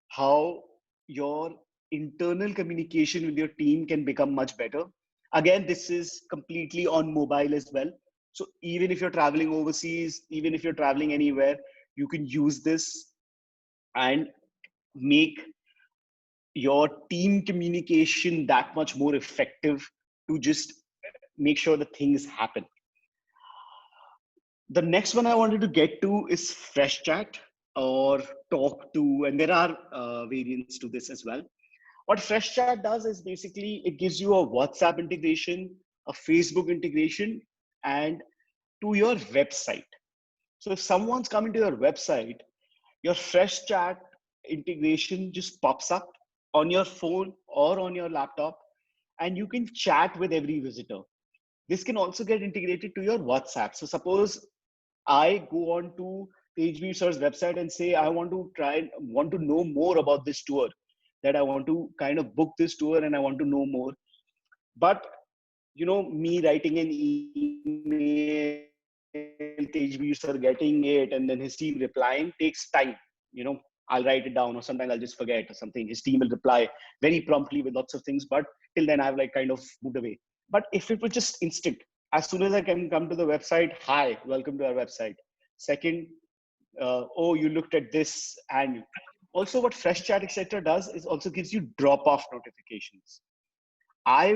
how your internal communication with your team can become much better. Again, this is completely on mobile as well. So even if you're traveling overseas, even if you're traveling anywhere, you can use this and make your team communication that much more effective to just make sure that things happen. The next one I wanted to get to is Freshchat or Talk2, and there are variants to this as well. What Freshchat does is basically it gives you a WhatsApp integration, a Facebook integration, and to your website. So if someone's coming to your website, your Freshchat integration just pops up, on your phone or on your laptop, and you can chat with every visitor. This can also get integrated to your WhatsApp. So suppose I go on to Tejveer sir's website and say I want to know more about this tour, that I want to kind of book this tour and I want to know more. But me writing an email, Tejveer sir getting it, and then his team replying takes time. I'll write it down, or sometimes I'll just forget or something. His team will reply very promptly with lots of things, but till then I've like kind of moved away. But if it was just instant, as soon as I can come to the website, hi, welcome to our website. Second, oh, you looked at this. And also what Fresh Chat, etc. does is also gives you drop-off notifications. I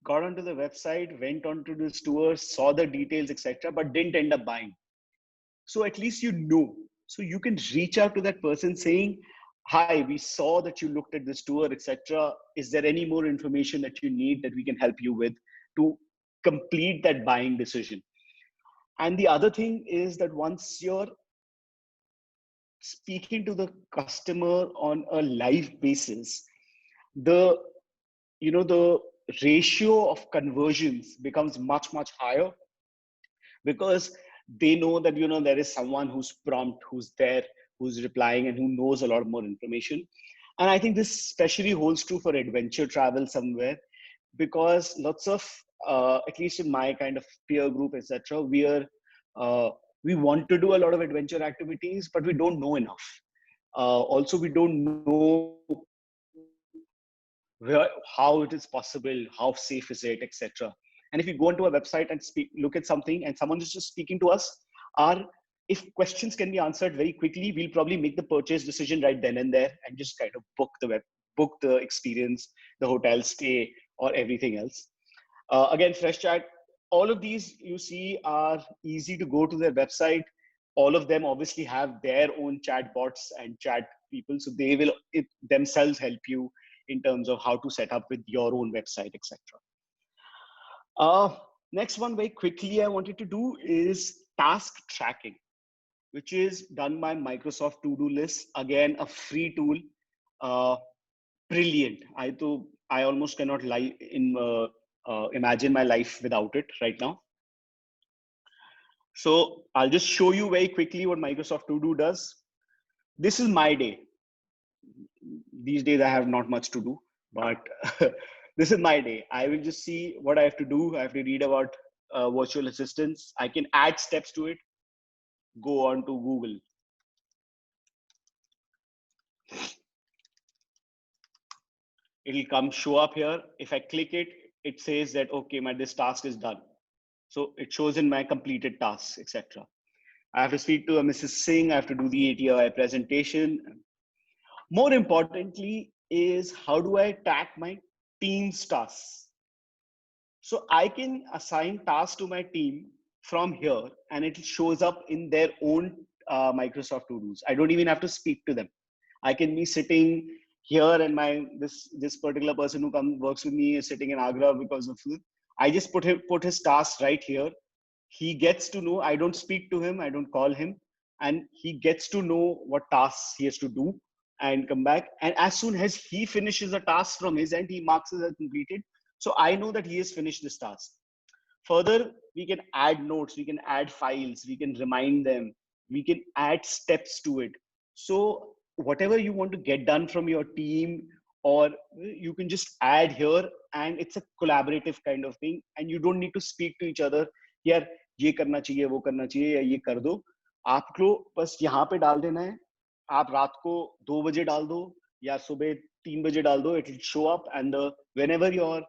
got onto the website, went onto this tour, saw the details, etc., but didn't end up buying. So at least So you can reach out to that person saying, hi, we saw that you looked at this tour, etc. Is there any more information that you need that we can help you with to complete that buying decision? And the other thing is that once you're speaking to the customer on a live basis, the the ratio of conversions becomes much, much higher, because they know that there is someone who's prompt, who's there, who's replying, and who knows a lot more information. And I think this especially holds true for adventure travel somewhere, because lots of at least in my kind of peer group, etc., we want to do a lot of adventure activities, but we don't know enough. Also, we don't know how it is possible, how safe is it, etc. And if you go onto a website and look at something, and someone is just speaking to us, if questions can be answered very quickly, we'll probably make the purchase decision right then and there, and just kind of book the experience, the hotel stay, or everything else. Again, Fresh Chat, all of these you see are easy to go to their website. All of them obviously have their own chat bots and chat people, so they will themselves help you in terms of how to set up with your own website, etc. Next one, very quickly, I wanted to do is task tracking, which is done by Microsoft To-Do List. Again, a free tool. Brilliant. I almost cannot imagine my life without it right now. So I'll just show you very quickly what Microsoft To-Do does. This is my day. These days I have not much to do, but this is my day. I will just see what I have to do. I have to read about virtual assistants. I can add steps to it. Go on to Google. It'll come show up here. If I click it, it says that, okay, this task is done. So it shows in my completed tasks, etc. I have to speak to a Mrs. Singh. I have to do the ATI presentation. More importantly is, how do I track my team's tasks? So I can assign tasks to my team from here, and it shows up in their own Microsoft To-Dos. I don't even have to speak to them. I can be sitting here, and this particular person who works with me is sitting in Agra because of it. I just put his tasks right here. He gets to know. I don't speak to him. I don't call him, and he gets to know what tasks he has to do and come back. And as soon as he finishes a task from his end, he marks it as completed. So I know that he has finished this task. Further, we can add notes, we can add files, we can remind them, we can add steps to it. So whatever you want to get done from your team, or you can just add here, and it's a collaborative kind of thing, and you don't need to speak to each other. यार ये करना चाहिए, वो करना चाहिए, या ये कर दो. आपको बस यहाँ पे डाल देना है. आप रात को 2 बजे डाल दो या सुबह 3 बजे डाल दो. It will show up, and whenever your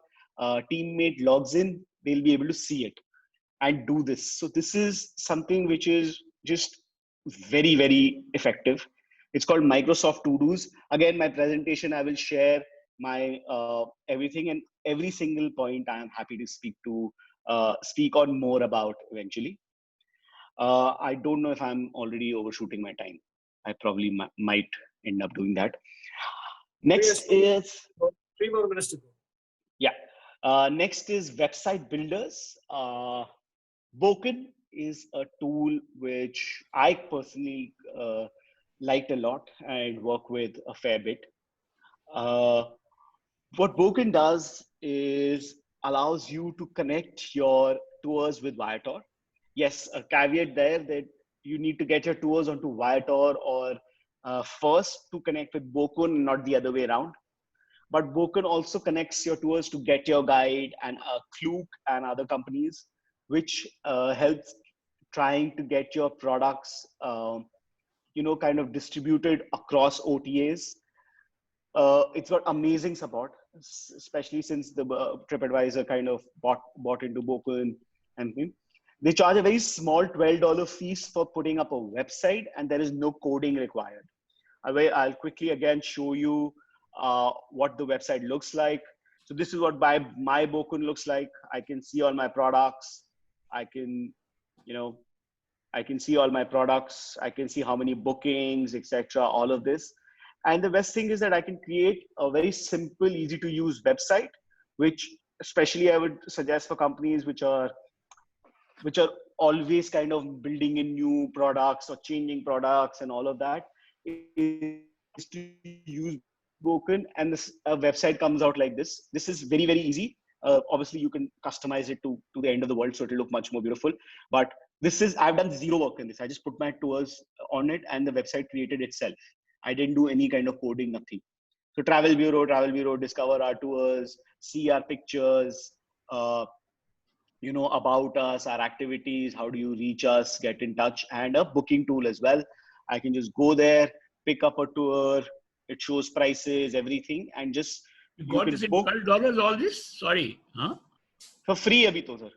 teammate logs in, they'll be able to see it and do this. So this is something which is just very, very effective. It's called Microsoft To-Dos. Again, my presentation, I will share my everything, and every single point I am happy to speak on more about eventually. I don't know if I'm already overshooting my time. I probably might end up doing that. Next is 3 more minutes to go. Yeah. Next is website builders. Boken is a tool which I personally liked a lot and work with a fair bit. What Booking does is allows you to connect your tours with Viator. Yes, a caveat there that you need to get your tours onto Viator or first to connect with Bokun, not the other way around. But Bokun also connects your tours to Get Your Guide and Klook and other companies, which helps trying to get your products, kind of distributed across OTAs. It's got amazing support, especially since the TripAdvisor kind of bought into Bokun and things. They charge a very small $12 fees for putting up a website, and there is no coding required. I'll quickly again show you what the website looks like. So this is what my Bokun looks like. I can see all my products. I can see all my products. I can see how many bookings, etc. All of this. And the best thing is that I can create a very simple, easy to use website, which especially I would suggest for companies which are always kind of building in new products or changing products and all of that, is to use Bokun, and this website comes out like this. This is very, very easy. Obviously you can customize it to the end of the world, so it'll look much more beautiful. But I've done zero work in this. I just put my tours on it and the website created itself. I didn't do any kind of coding, nothing. So Travel Bureau, discover our tours, see our pictures, about us, our activities, how do you reach us, get in touch, and a booking tool as well. I can just go there, pick up a tour, it shows prices, everything, and just you got this in $12, all this? Sorry. Huh? For free, abhi to, sir.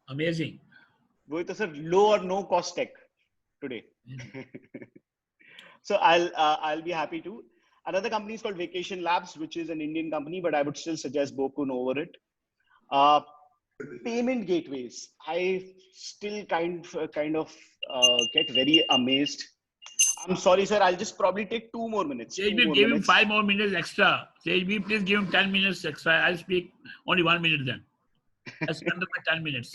Amazing. वो तो sir low or no cost tech today. So I'll be happy to. Another company is called Vacation Labs, which is an Indian company, but I would still suggest Bokun over it. Payment gateways. I still kind of get very amazed. I'm sorry, sir. I'll just probably take 2 more minutes. Sejbir, give him 5 more minutes extra. Sejbir, please give him 10 minutes extra. I'll speak only 1 minute then. I'll spend my 10 minutes.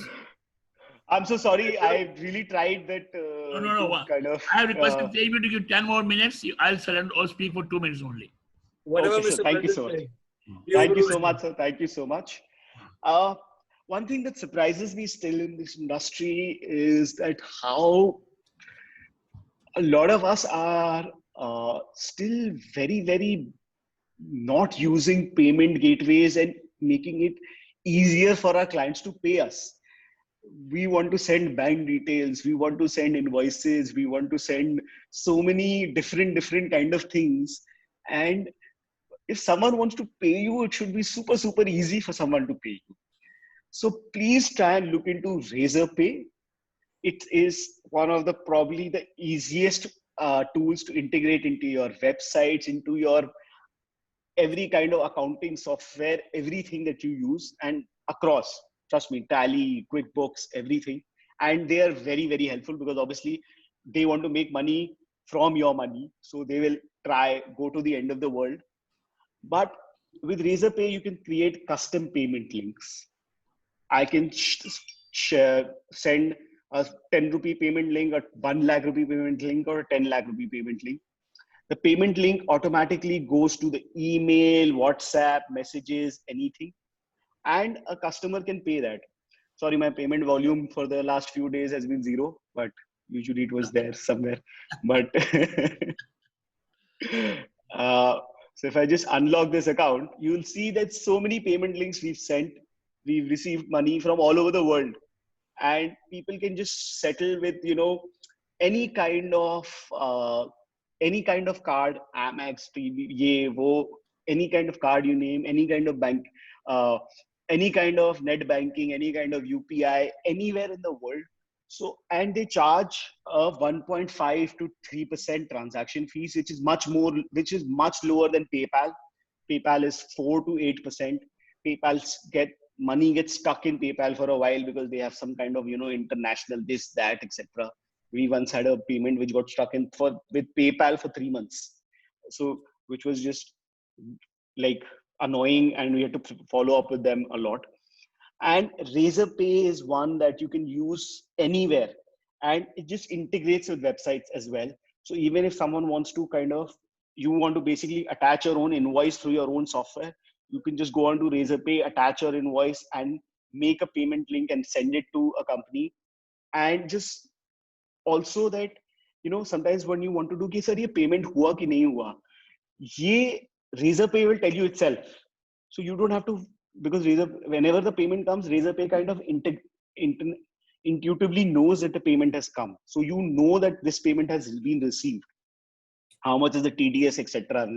I'm so sorry. I really tried that. No. Kind of, I have requested Sejbir to give 10 more minutes. I'll speak for 2 minutes only. Whatever, okay, Mr. Thank you so much. Thank you so much, sir. Thank you so much. One thing that surprises me still in this industry is that how a lot of us are still very, very not using payment gateways and making it easier for our clients to pay us. We want to send bank details, we want to send invoices, we want to send so many different kind of things. And if someone wants to pay you, it should be super, super easy for someone to pay you. So please try and look into Razorpay. It is one of the probably the easiest tools to integrate into your websites, into your every kind of accounting software, everything that you use, and across. Trust me, Tally, QuickBooks, everything. And they are very, very helpful because obviously they want to make money from your money. So they will go to the end of the world. But with Razorpay, you can create custom payment links. I can send a 10 rupee payment link, a 1 lakh rupee payment link, or a 10 lakh rupee payment link. The payment link automatically goes to the email, WhatsApp, messages, anything. And a customer can pay that. Sorry, my payment volume for the last few days has been 0, but usually it was there somewhere. But so if I just unlock this account, you'll see that so many payment links we've sent. We've received money from all over the world, and people can just settle with any kind of card, Amex, any kind of card you name, any kind of bank, any kind of net banking, any kind of UPI, anywhere in the world. So, and they charge a 1.5 to 3% transaction fees, which is much lower than PayPal. PayPal is 4 to 8%. Money gets stuck in PayPal for a while because they have some kind of international this, that, etc. We once had a payment which got stuck with PayPal for 3 months, so which was just like annoying, and we had to follow up with them a lot. And Razorpay is one that you can use anywhere, and it just integrates with websites as well. So even if someone wants to kind of you want to basically attach your own invoice through your own software, you can just go on to Razorpay, attach your invoice and make a payment link and send it to a company. And just also that, you know, sometimes when you want to do कि sir ये payment हुआ कि नहीं हुआ, ये Razorpay will tell you itself. So you don't have to, because whenever the payment comes, Razorpay kind of intuitively knows that the payment has come. So you know that this payment has been received. How much is the TDS, etc.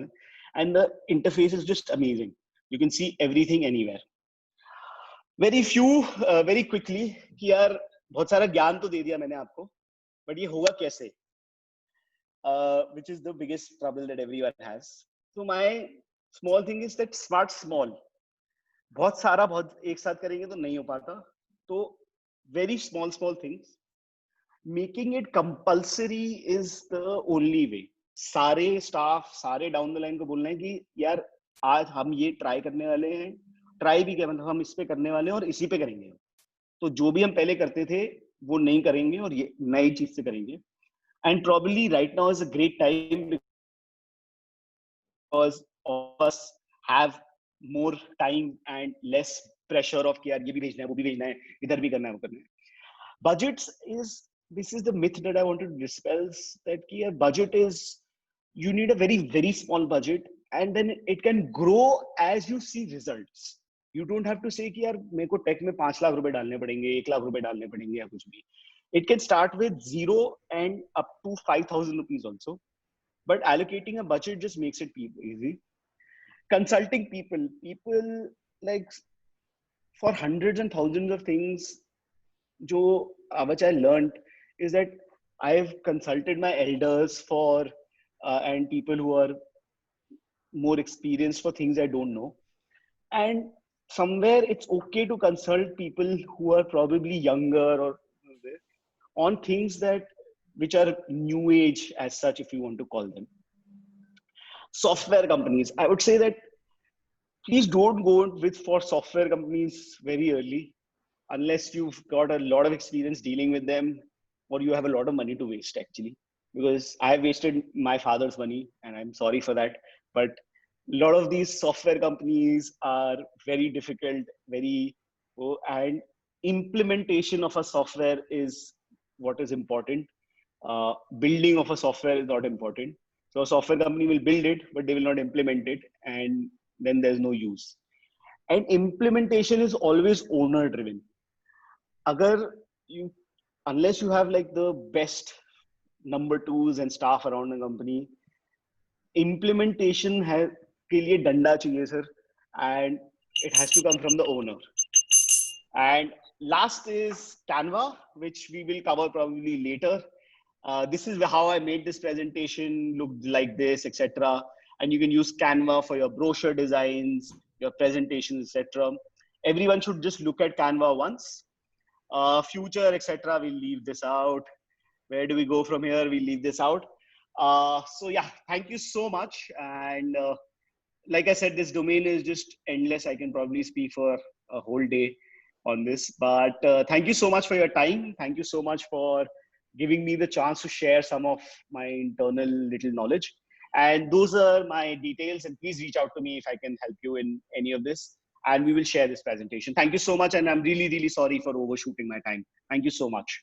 And the interface is just amazing. You can see everything anywhere. Very few, very quickly, कि यार बहुत सारा ज्ञान तो दे दिया मैंने आपको, but ये होगा कैसे? Which is the biggest trouble that everyone has. So my small thing is that start small. बहुत सारा बहुत एक साथ करेंगे तो नहीं हो पाता. तो very small things. Making it compulsory is the only way. सारे staff, सारे down the line को बोलना है कि यार आज हम ये try करने वाले हैं. Try भी क्या मतलब हम इस पे करने वाले हैं और इसी पे करेंगे. तो जो भी हम पहले करते थे वो नहीं करेंगे और ये नई चीज से करेंगे. And probably right now is a great time because all of us have more time and less pressure of कि यार ये भी भेजना है, वो भी भेजना है, इधर भी करना है, वो करना है. Budgets is, this is the myth that I want to dispel, that कि यार budget is, you need a very small budget and then it can grow as you see results. You don't have to say कि यार मेरे को take में 5 लाख रुपए डालने पड़ेंगे, 1 लाख रुपए डालने पड़ेंगे या कुछ भी. It can start with 0 and up to 5,000 rupees also. But allocating a budget just makes it easy. Consulting people like for hundreds and thousands of things, which I learned is that I've consulted my elders for and people who are more experienced for things I don't know. And somewhere it's okay to consult people who are probably younger or on things that which are new age as such, if you want to call them. Software companies, I would say that please don't go for software companies very early unless you've got a lot of experience dealing with them or you have a lot of money to waste actually, because I have wasted my father's money and I'm sorry for that. But a lot of these software companies are very difficult, and implementation of a software is what is important. Building of a software is not important. So a software company will build it, but they will not implement it, and then there's no use. And implementation is always owner driven. Unless you have like the best number 2s and staff around the company, implementation के लिए डंडा चाहिए sir, and it has to come from the owner. And last is Canva, which we will cover probably later. This is how I made this presentation look like this, etc. And you can use Canva for your brochure designs, your presentations, etc. Everyone should just look at Canva once. Future, etc. We'll leave this out. Where do we go from here? We'll leave this out. So yeah, thank you so much. And like I said, this domain is just endless. I can probably speak for a whole day on this, but thank you so much for your time. Thank you so much for giving me the chance to share some of my internal little knowledge. And those are my details, and please reach out to me if I can help you in any of this, and we will share this presentation. Thank you so much, and I'm really sorry for overshooting my time. Thank you so much.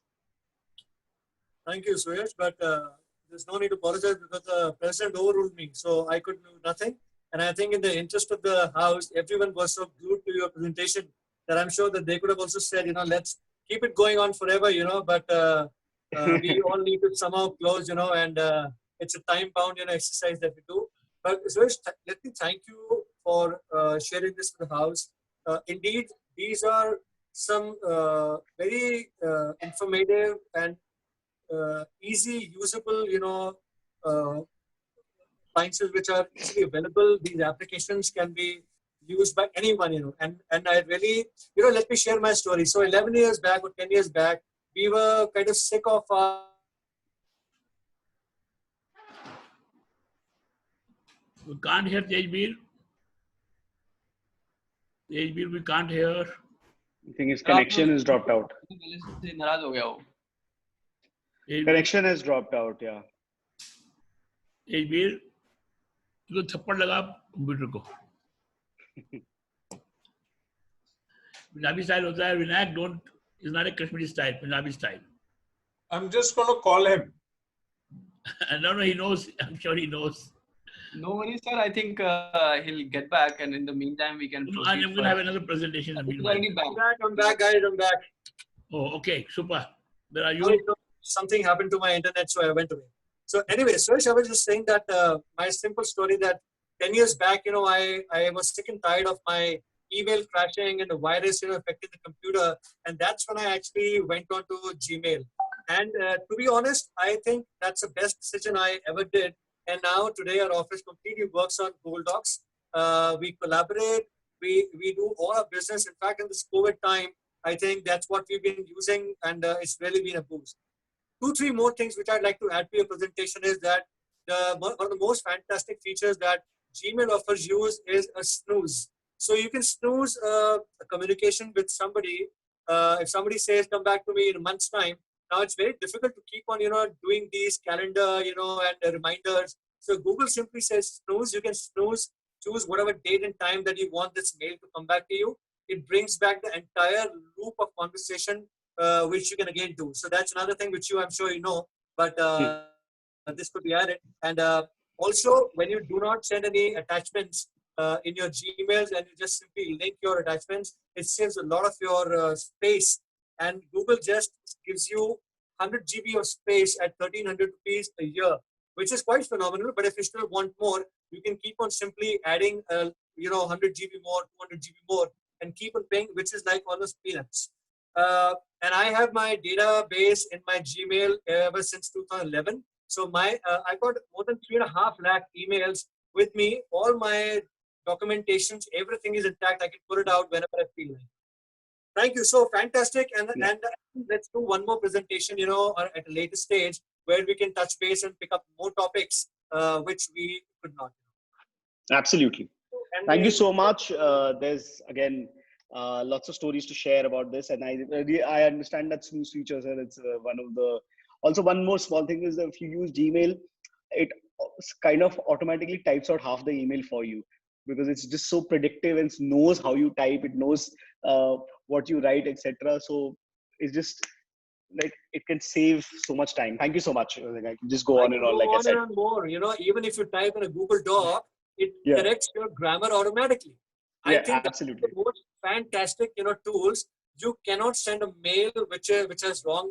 Thank you, Suyash, but there's no need to apologize because the president overruled me, so I could do nothing. And I think in the interest of the house, everyone was so glued to your presentation that I'm sure that they could have also said, let's keep it going on forever, but we all need to somehow close, and it's a time-bound, exercise that we do. But Suresh, let me thank you for sharing this with the house. Indeed, these are some very informative and easy, usable, sciences which are easily available. These applications can be used by anyone, and I really, let me share my story. So 11 years back or 10 years back, we were kind of sick of our We can't hear Tejbir. Tejbir, we can't hear. I think his connection has dropped out. Tejbir, Connection has dropped out, yeah. Tejbir, इसको थप्पड़ लगा computer को. Punjabi style होता है. Vinayak don't is not a Kashmiri style. Punjabi style. I'm just going to call him. No, he knows. I'm sure he knows. No worries, sir. I think he'll get back, and in the meantime, we can proceed. I'm going to have another presentation. in the He's meanwhile. already back. I'm back, guys. I'm back. Oh, okay, super. Where are Sorry, you? something happened to my internet, so I went away. So anyway, Suresh, I was just saying that my simple story that 10 years back, I was sick and tired of my email crashing and the virus, affecting the computer. And that's when I actually went on to Gmail. And to be honest, I think that's the best decision I ever did. And now today our office completely works on Google Docs. We collaborate, we do all our business. In fact, in this COVID time, I think that's what we've been using, and it's really been a boost. 2-3 more things which I'd like to add to your presentation is that one of the most fantastic features that Gmail offers you is a snooze. So you can snooze a communication with somebody. If somebody says, come back to me in a month's time, now it's very difficult to keep on, doing these calendar, and reminders. So Google simply says snooze. You can snooze, choose whatever date and time that you want this mail to come back to you. It brings back the entire loop of conversation, which you can again do. So that's another thing which I'm sure you know, but this could be added. And also, when you do not send any attachments in your Gmails and you just simply link your attachments, it saves a lot of your space. And Google just gives you 100 GB of space at 1,300 rupees a year, which is quite phenomenal. But if you still want more, you can keep on simply adding, 100 GB more, 200 GB more, and keep on paying, which is like almost peanuts. And I have my database in my Gmail ever since 2011. So I got more than 3.5 lakh emails with me. All my documentations, everything is intact. I can put it out whenever I feel like. Thank you. So fantastic. And let's do one more presentation, at a later stage where we can touch base and pick up more topics, which we could not. Absolutely. And Thank you so much. There's again lots of stories to share about this, and I understand that snooze features, and it's one of the. Also, one more small thing is that if you use Gmail, it kind of automatically types out half the email for you because it's just so predictive and knows how you type. It knows what you write, etc. So it's just like it can save so much time. Thank you so much. I can just go on and on, like I said. And more, even if you type in a Google Doc, it corrects your grammar automatically. I think absolutely. that's the most fantastic, tools. You cannot send a mail which has wrong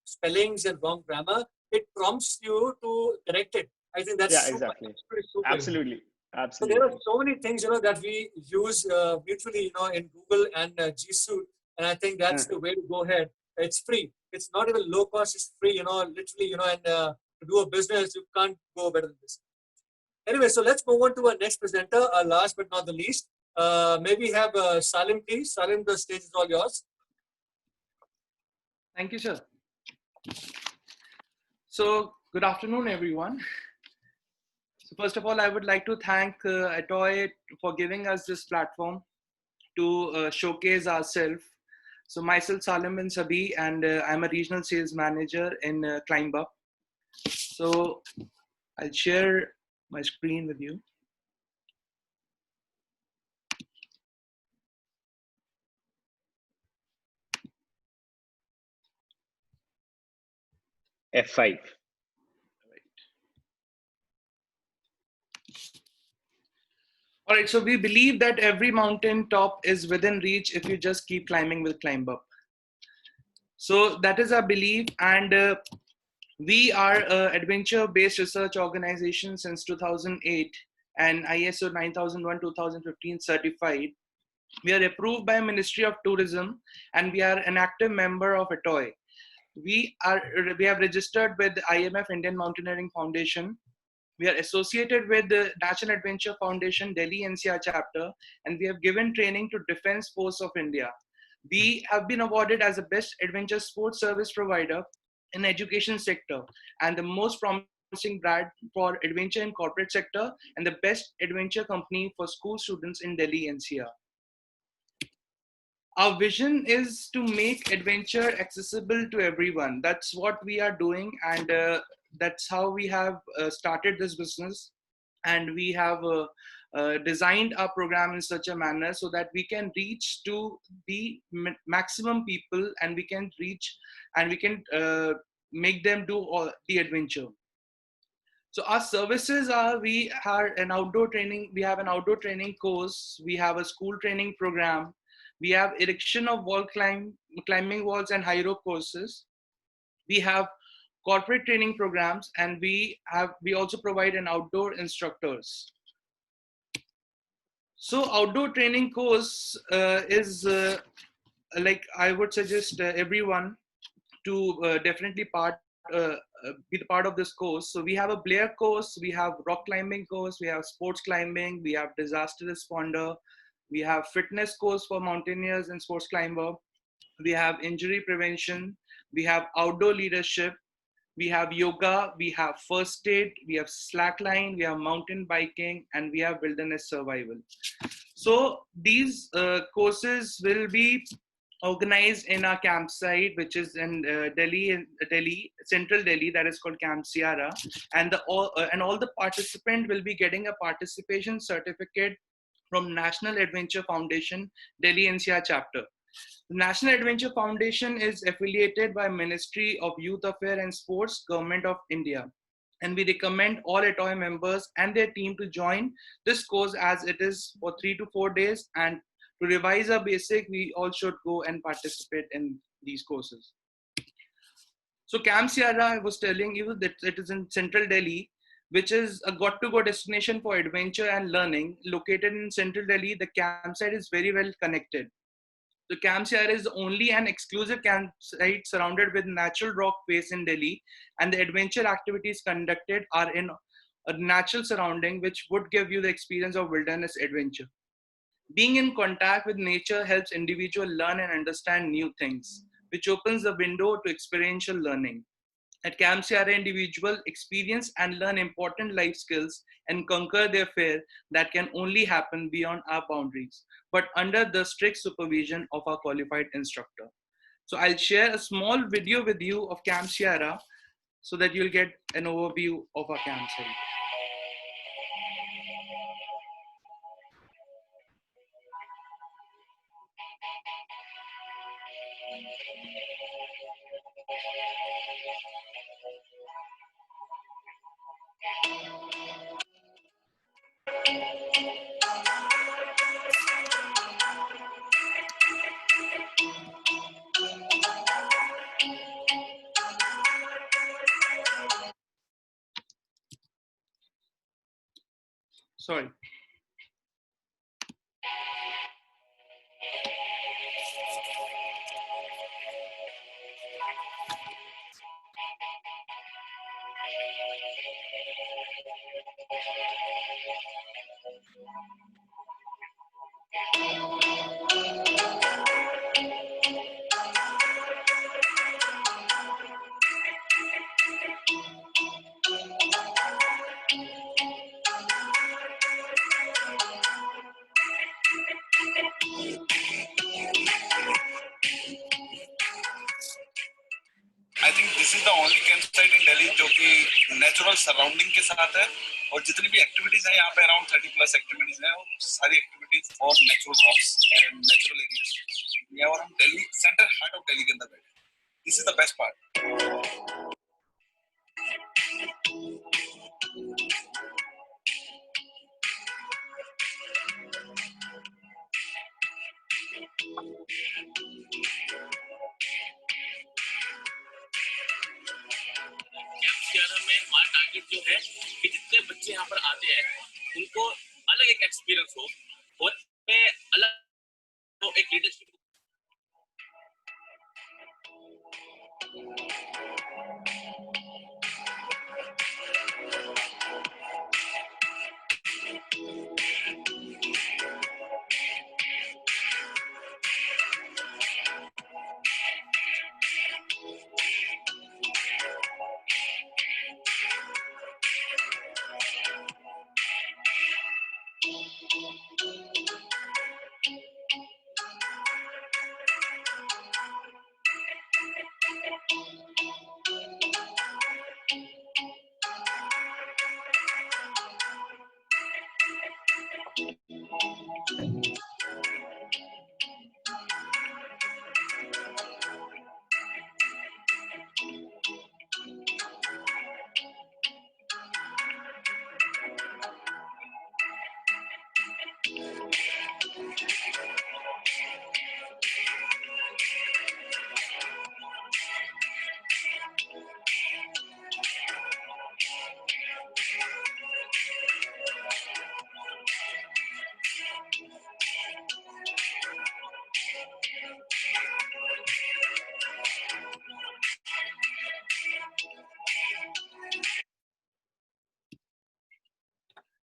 spellings and wrong grammar. It prompts you to correct it. I think that's exactly. super. Absolutely. So there are so many things, that we use mutually, in Google and G Suite, and I think that's the way to go ahead. It's free. It's not even low cost. It's free, literally, and to do a business, you can't go better than this. Anyway, so let's move on to our next presenter, last but not the least. Maybe have Salim, please. Salim, the stage is all yours. Thank you, sir. So, good afternoon, everyone. So, first of all, I would like to thank Atoy for giving us this platform to showcase ourselves. So, myself, Salim bin Sabi, and I'm a regional sales manager in ClimbUp. So, I'll share my screen with you. F5. All right, so we believe that every mountain top is within reach if you just keep climbing with ClimbUp. So that is our belief, and we are an adventure-based research organization since 2008 and ISO 9001:2015 certified. We are approved by Ministry of Tourism, and we are an active member of Atoy. We have registered with the IMF Indian Mountaineering Foundation. We are associated with the National Adventure Foundation Delhi NCR chapter, and we have given training to Defense Force of India. We have been awarded as the best adventure sports service provider in education sector and the most promising brand for adventure in corporate sector and the best adventure company for school students in Delhi NCR. Our vision is to make adventure accessible to everyone. That's what we are doing, and that's how we have started this business. and we have designed our program in such a manner so that we can reach to the maximum people, and we can reach and we can make them do all the adventure. So our services are, we have an outdoor training course, we have a school training program, we have erection of climbing walls and high rope courses, we have corporate training programs, and we also provide an outdoor instructors. So outdoor training course is like I would suggest everyone to definitely be the part of this course. So we have a Blair course, we have rock climbing course, we have sports climbing, we have disaster responder, we have fitness course for mountaineers and sports climber, we have injury prevention, we have outdoor leadership, we have yoga, we have first aid, we have slackline, we have mountain biking, and we have wilderness survival. So these courses will be organized in our campsite, which is in Delhi, central Delhi, that is called Camp Sierra, and all the participants will be getting a participation certificate from National Adventure Foundation, Delhi NCR chapter. The National Adventure Foundation is affiliated by Ministry of Youth Affairs and Sports, Government of India. And we recommend all ATOI members and their team to join this course, as it is for 3 to 4 days. And to revise our basic, we all should go and participate in these courses. So Camp Sierra, I was telling you that it is in central Delhi, which is a got-to-go destination for adventure and learning. Located in central Delhi, the campsite is very well connected. The Camp Sierra is only an exclusive campsite surrounded with natural rock face in Delhi, and the adventure activities conducted are in a natural surrounding, which would give you the experience of wilderness adventure. Being in contact with nature helps individuals learn and understand new things, which opens the window to experiential learning. At Camp Sierra, individuals experience and learn important life skills and conquer their fear that can only happen beyond our boundaries, but under the strict supervision of our qualified instructor. So I'll share a small video with you of Camp Sierra so that you'll get an overview of our campsite. Sorry. I think this is the only campsite in Delhi जो कि natural surrounding के साथ है, और जितनी भी activities हैं यहाँ पे around 30+ activities हैं, और सारी activities और natural rocks and natural areas हैं, और हम Delhi center heart of Delhi के अंदर बैठे. This is the best part. में हमारा टारगेट जो है कि जितने बच्चे यहाँ पर आते हैं उनको अलग एक एक्सपीरियंस हो, और अलग तो एक leadership.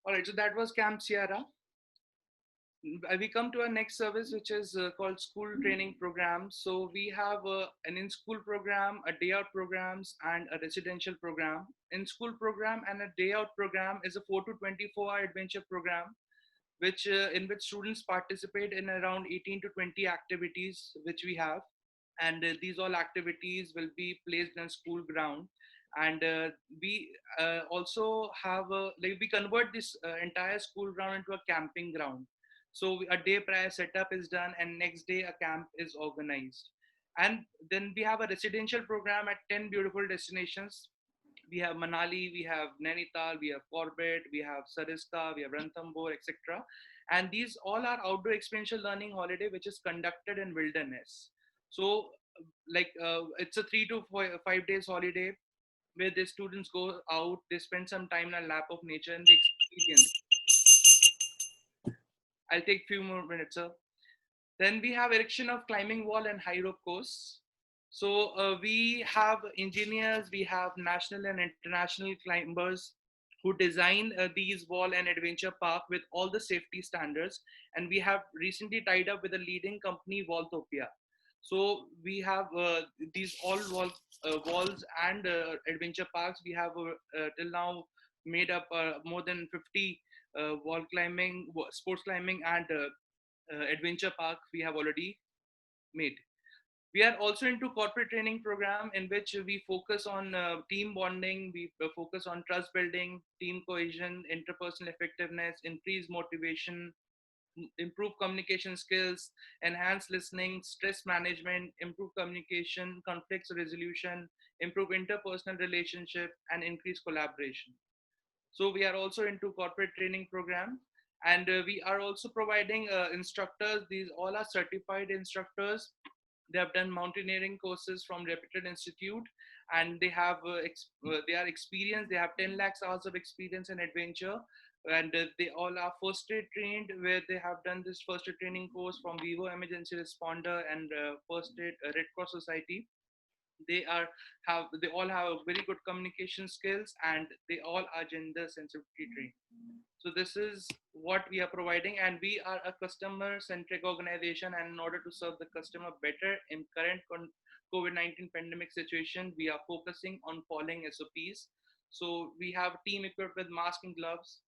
All right, so that was Camp Sierra. We come to our next service, which is called School Training Program. So we have an in-school program, a day-out programs, and a residential program. In-school program and a day-out program is a 4 to 24-hour adventure program, which in which students participate in around 18 to 20 activities, which we have. And these all activities will be placed in school ground. And we also have we convert this entire school ground into a camping ground. So a day prior setup is done, and next day a camp is organized. And then we have a residential program at 10 beautiful destinations. We have Manali, we have Nainital, we have Corbett, we have Sariska, we have Ranthambore, etc. And these all are outdoor experiential learning holiday, which is conducted in wilderness. So it's a 3 to 5 days holiday where the students go out, they spend some time in a lap of nature and they experience. I'll take a few more minutes, sir. Then we have erection of climbing wall and high rope course. So we have engineers, we have national and international climbers who design these wall and adventure park with all the safety standards. And we have recently tied up with a leading company, Walltopia. So we have these all walls and adventure parks. We have till now made up more than 50 wall climbing, sports climbing, and adventure park we have already made. We are also into corporate training program in which we focus on team bonding, we focus on trust building, team cohesion, interpersonal effectiveness, increased motivation, improve communication skills, enhance listening, stress management, improve communication, conflicts resolution, improve interpersonal relationship, and increase collaboration. So we are also into corporate training program, and we are also providing instructors. These all are certified instructors. They have done mountaineering courses from reputed institute, and they have they are experienced. They have 10 lakhs hours of experience in adventure, and they all are first aid trained, where they have done this first aid training course from Vivo Emergency Responder and First Aid Red Cross Society. They all have very good communication skills, and they all are gender sensitivity trained. So this is what we are providing, and we are a customer centric organization, and in order to serve the customer better in current COVID-19 pandemic situation, we are focusing on following SOPs. So we have a team equipped with mask and gloves.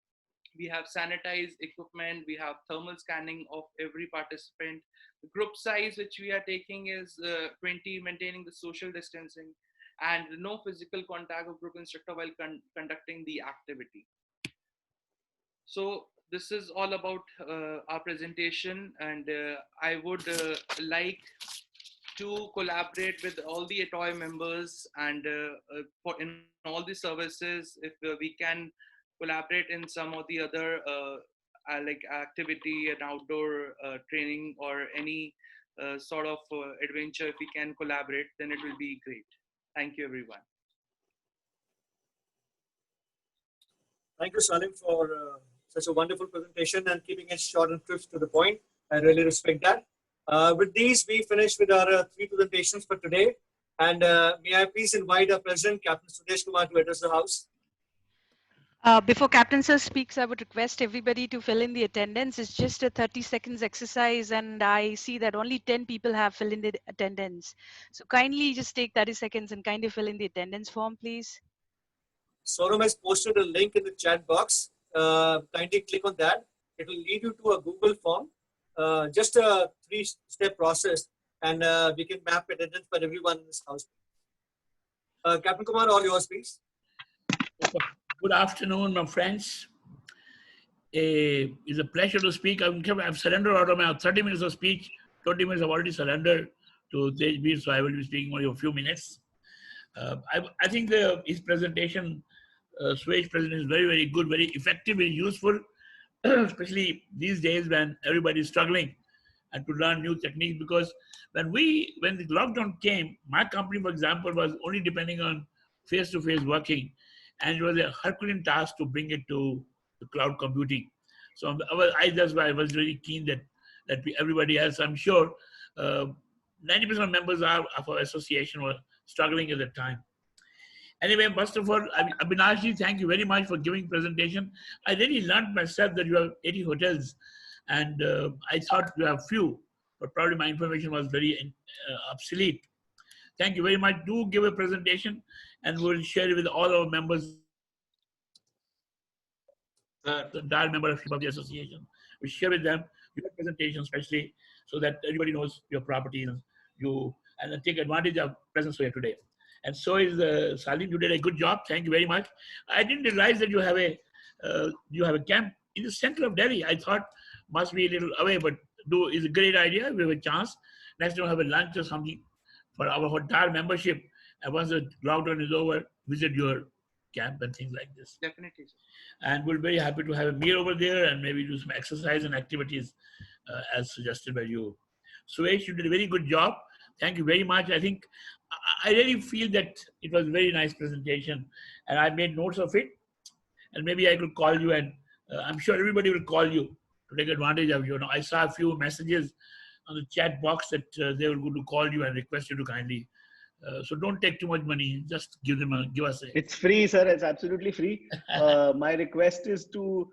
We have sanitized equipment, we have thermal scanning of every participant. The group size which we are taking is 20, maintaining the social distancing, and no physical contact of group instructor while conducting the activity. So this is all about our presentation, and I would like to collaborate with all the ATOI members, and in all the services, if we can collaborate in some of the other like activity and outdoor training or any sort of adventure, if we can collaborate, then it will be great. Thank you, everyone. Thank you, Salim, for such a wonderful presentation and keeping it short and crisp to the point. I really respect that. With these, we finish with our 3 presentations for today. And may I please invite our President, Captain Sudesh Kumar, to address the House. Before Captain Sir speaks, I would request everybody to fill in the attendance. It's just a 30 seconds exercise, and I see that only 10 people have filled in the attendance. So kindly just take 30 seconds and kindly fill in the attendance form, please. Sonam has posted a link in the chat box. Kindly click on that. It will lead you to a Google form. Just a 3-step process, and we can map attendance for everyone in this house. Captain Kumar, all yours, please. Good afternoon, my friends. it's a pleasure to speak. I've surrendered out of my 30 minutes of speech. 20 minutes I've already surrendered to Tejbir, so I will be speaking only a few minutes. I think his presentation, Sway's presentation, is very, very good, very effective, very useful, especially these days when everybody is struggling and to learn new techniques. Because when the lockdown came, my company, for example, was only depending on face-to-face working, and it was a Herculean task to bring it to the cloud computing. So that's why I was really keen that everybody else, I'm sure, 90% of members of our association were struggling at the time. Anyway, first of all, Abhinashji, thank you very much for giving presentation. I really learned myself that you have 80 hotels, and I thought you have few, but probably my information was very obsolete. Thank you very much. Do give a presentation, and we'll share it with all our members, the entire membership of the association. We share with them your presentation, especially so that everybody knows your property and take advantage of presence here today. And so is Salim. You did a good job. Thank you very much. I didn't realize that you have a camp in the center of Delhi. I thought must be a little away, but is a great idea. We have a chance. Next time have a lunch or something for our entire membership. And once the lockdown is over, visit your camp and things like this. Definitely. And we're very happy to have a meal over there and maybe do some exercise and activities as suggested by you. Suresh, you did a very good job. Thank you very much. I think I really feel that it was a very nice presentation, and I made notes of it. And maybe I could call you, and I'm sure everybody will call you to take advantage of you. Now, I saw a few messages on the chat box that they were going to call you and request you to kindly. So don't take too much money. Just give us a. It's free, sir. It's absolutely free. My request is to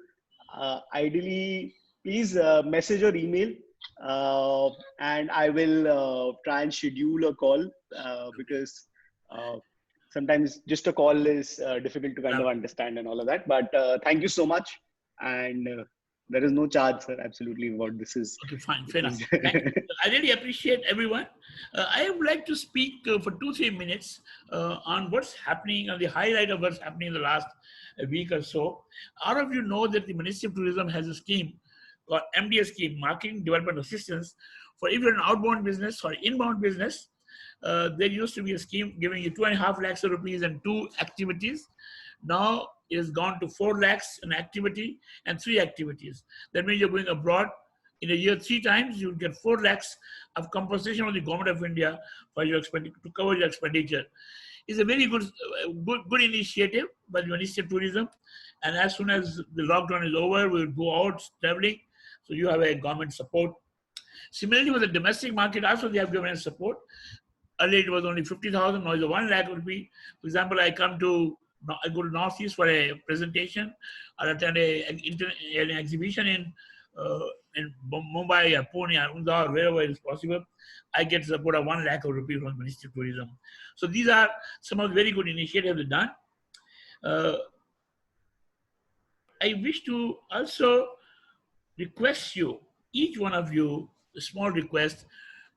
ideally please message or email, and I will try and schedule a call because sometimes just a call is difficult to kind of understand and all of that. But thank you so much, and there is no charge, sir. Absolutely, what this is. Okay, fine, fair enough. I really appreciate everyone. I would like to speak for 2-3 minutes on what's happening, on the highlight of what's happening in the last week or so. All of you know that the Ministry of Tourism has a scheme called MDS scheme, Marketing Development Assistance, for if you're an outbound business or inbound business. There used to be a scheme giving you 2.5 lakhs of rupees and 2 activities. Now it has gone to 4 lakhs an activity and 3 activities. That means you're going abroad in a year 3 times, you get 4 lakhs of compensation from the government of India for your expenditure, to cover your expenditure. It's a very good initiative by the Ministry of Tourism. And as soon as the lockdown is over, we'll go out traveling. So you have a government support. Similarly, with the domestic market, also they have given us support. Earlier it was only 50,000, now it's 1 lakh rupee. For example, I go to Northeast for a presentation, or attend an exhibition in Mumbai or Pune or Indore, wherever it is possible. I get support of 1 lakh rupee from the Ministry of Tourism. So these are some of the very good initiatives done. I wish to also request you, each one of you, a small request,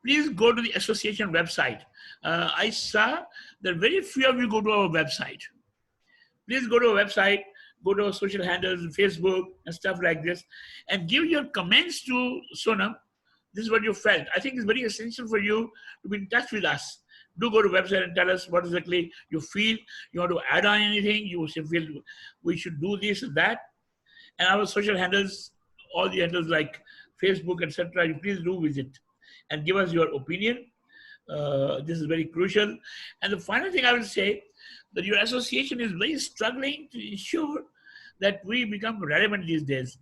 please go to the association website. I saw that very few of you go to our website. Please go to our website, go to our social handles, Facebook and stuff like this, and give your comments to Sonam. This is what you felt. I think it's very essential for you to be in touch with us. Do go to the website and tell us what exactly you feel. You want to add on anything, you feel we should do this and that. And our social handles, all the handles like Facebook, etc., you please do visit and give us your opinion. This is very crucial. And the final thing I will say, that your association is very struggling to ensure that we become relevant these days.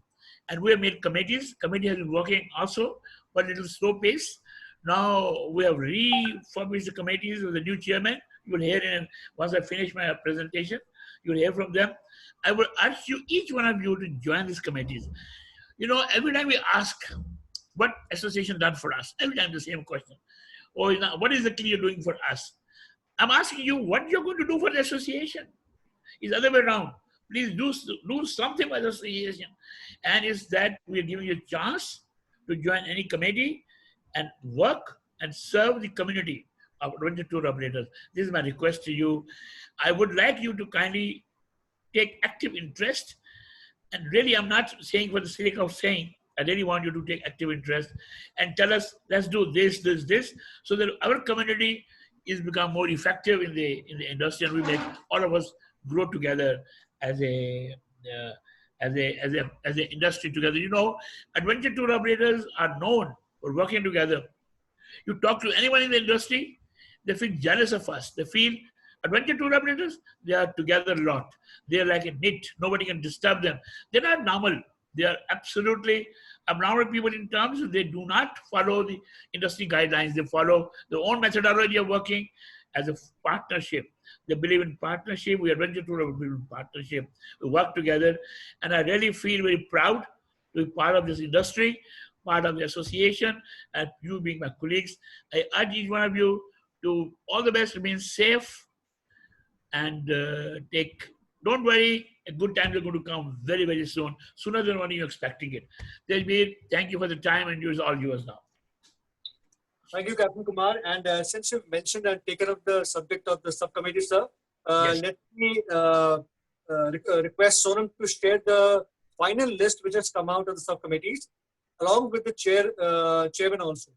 And we have made committees. Committee has been working also, but a little slow pace. Now we have refurbished the committees with the new chairman. You will hear in, once I finish my presentation, you will hear from them. I will ask you, each one of you, to join these committees. You know, every time we ask, what association done for us? Every time the same question. Or what is the thing you're doing for us? I'm asking you what you're going to do for the association. It's the other way around. Please do something for the association. And it's that we're giving you a chance to join any committee and work and serve the community of rental tour operators. This is my request to you. I would like you to kindly take active interest And really, I'm not saying for the sake of saying. I really want you to take active interest and tell us, let's do this, this, this, so that our community is become more effective in the industry, and we make all of us grow together as a as an industry together. You know, adventure tour operators are known for working together. You talk to anyone in the industry, they feel jealous of us. They feel adventure tour operators, they are together a lot. They are like a knit. Nobody can disturb them. They're not normal. They are absolutely abnormal people in terms of they do not follow the industry guidelines. They follow their own methodology of working as a partnership. They believe in partnership. We adventure tour believe in partnership. We work together. And I really feel very proud to be part of this industry, part of the association, and you being my colleagues. I urge each one of you to all the best, remain safe, and don't worry, a good time is going to come very, very soon, sooner than when you're expecting it. Tejbir, thank you for the time, and it's all yours now. Thank you, Captain Kumar. And since you've mentioned and taken up the subject of the subcommittee, sir, Yes. let me request Sonam to share the final list which has come out of the subcommittees, along with the chairman also.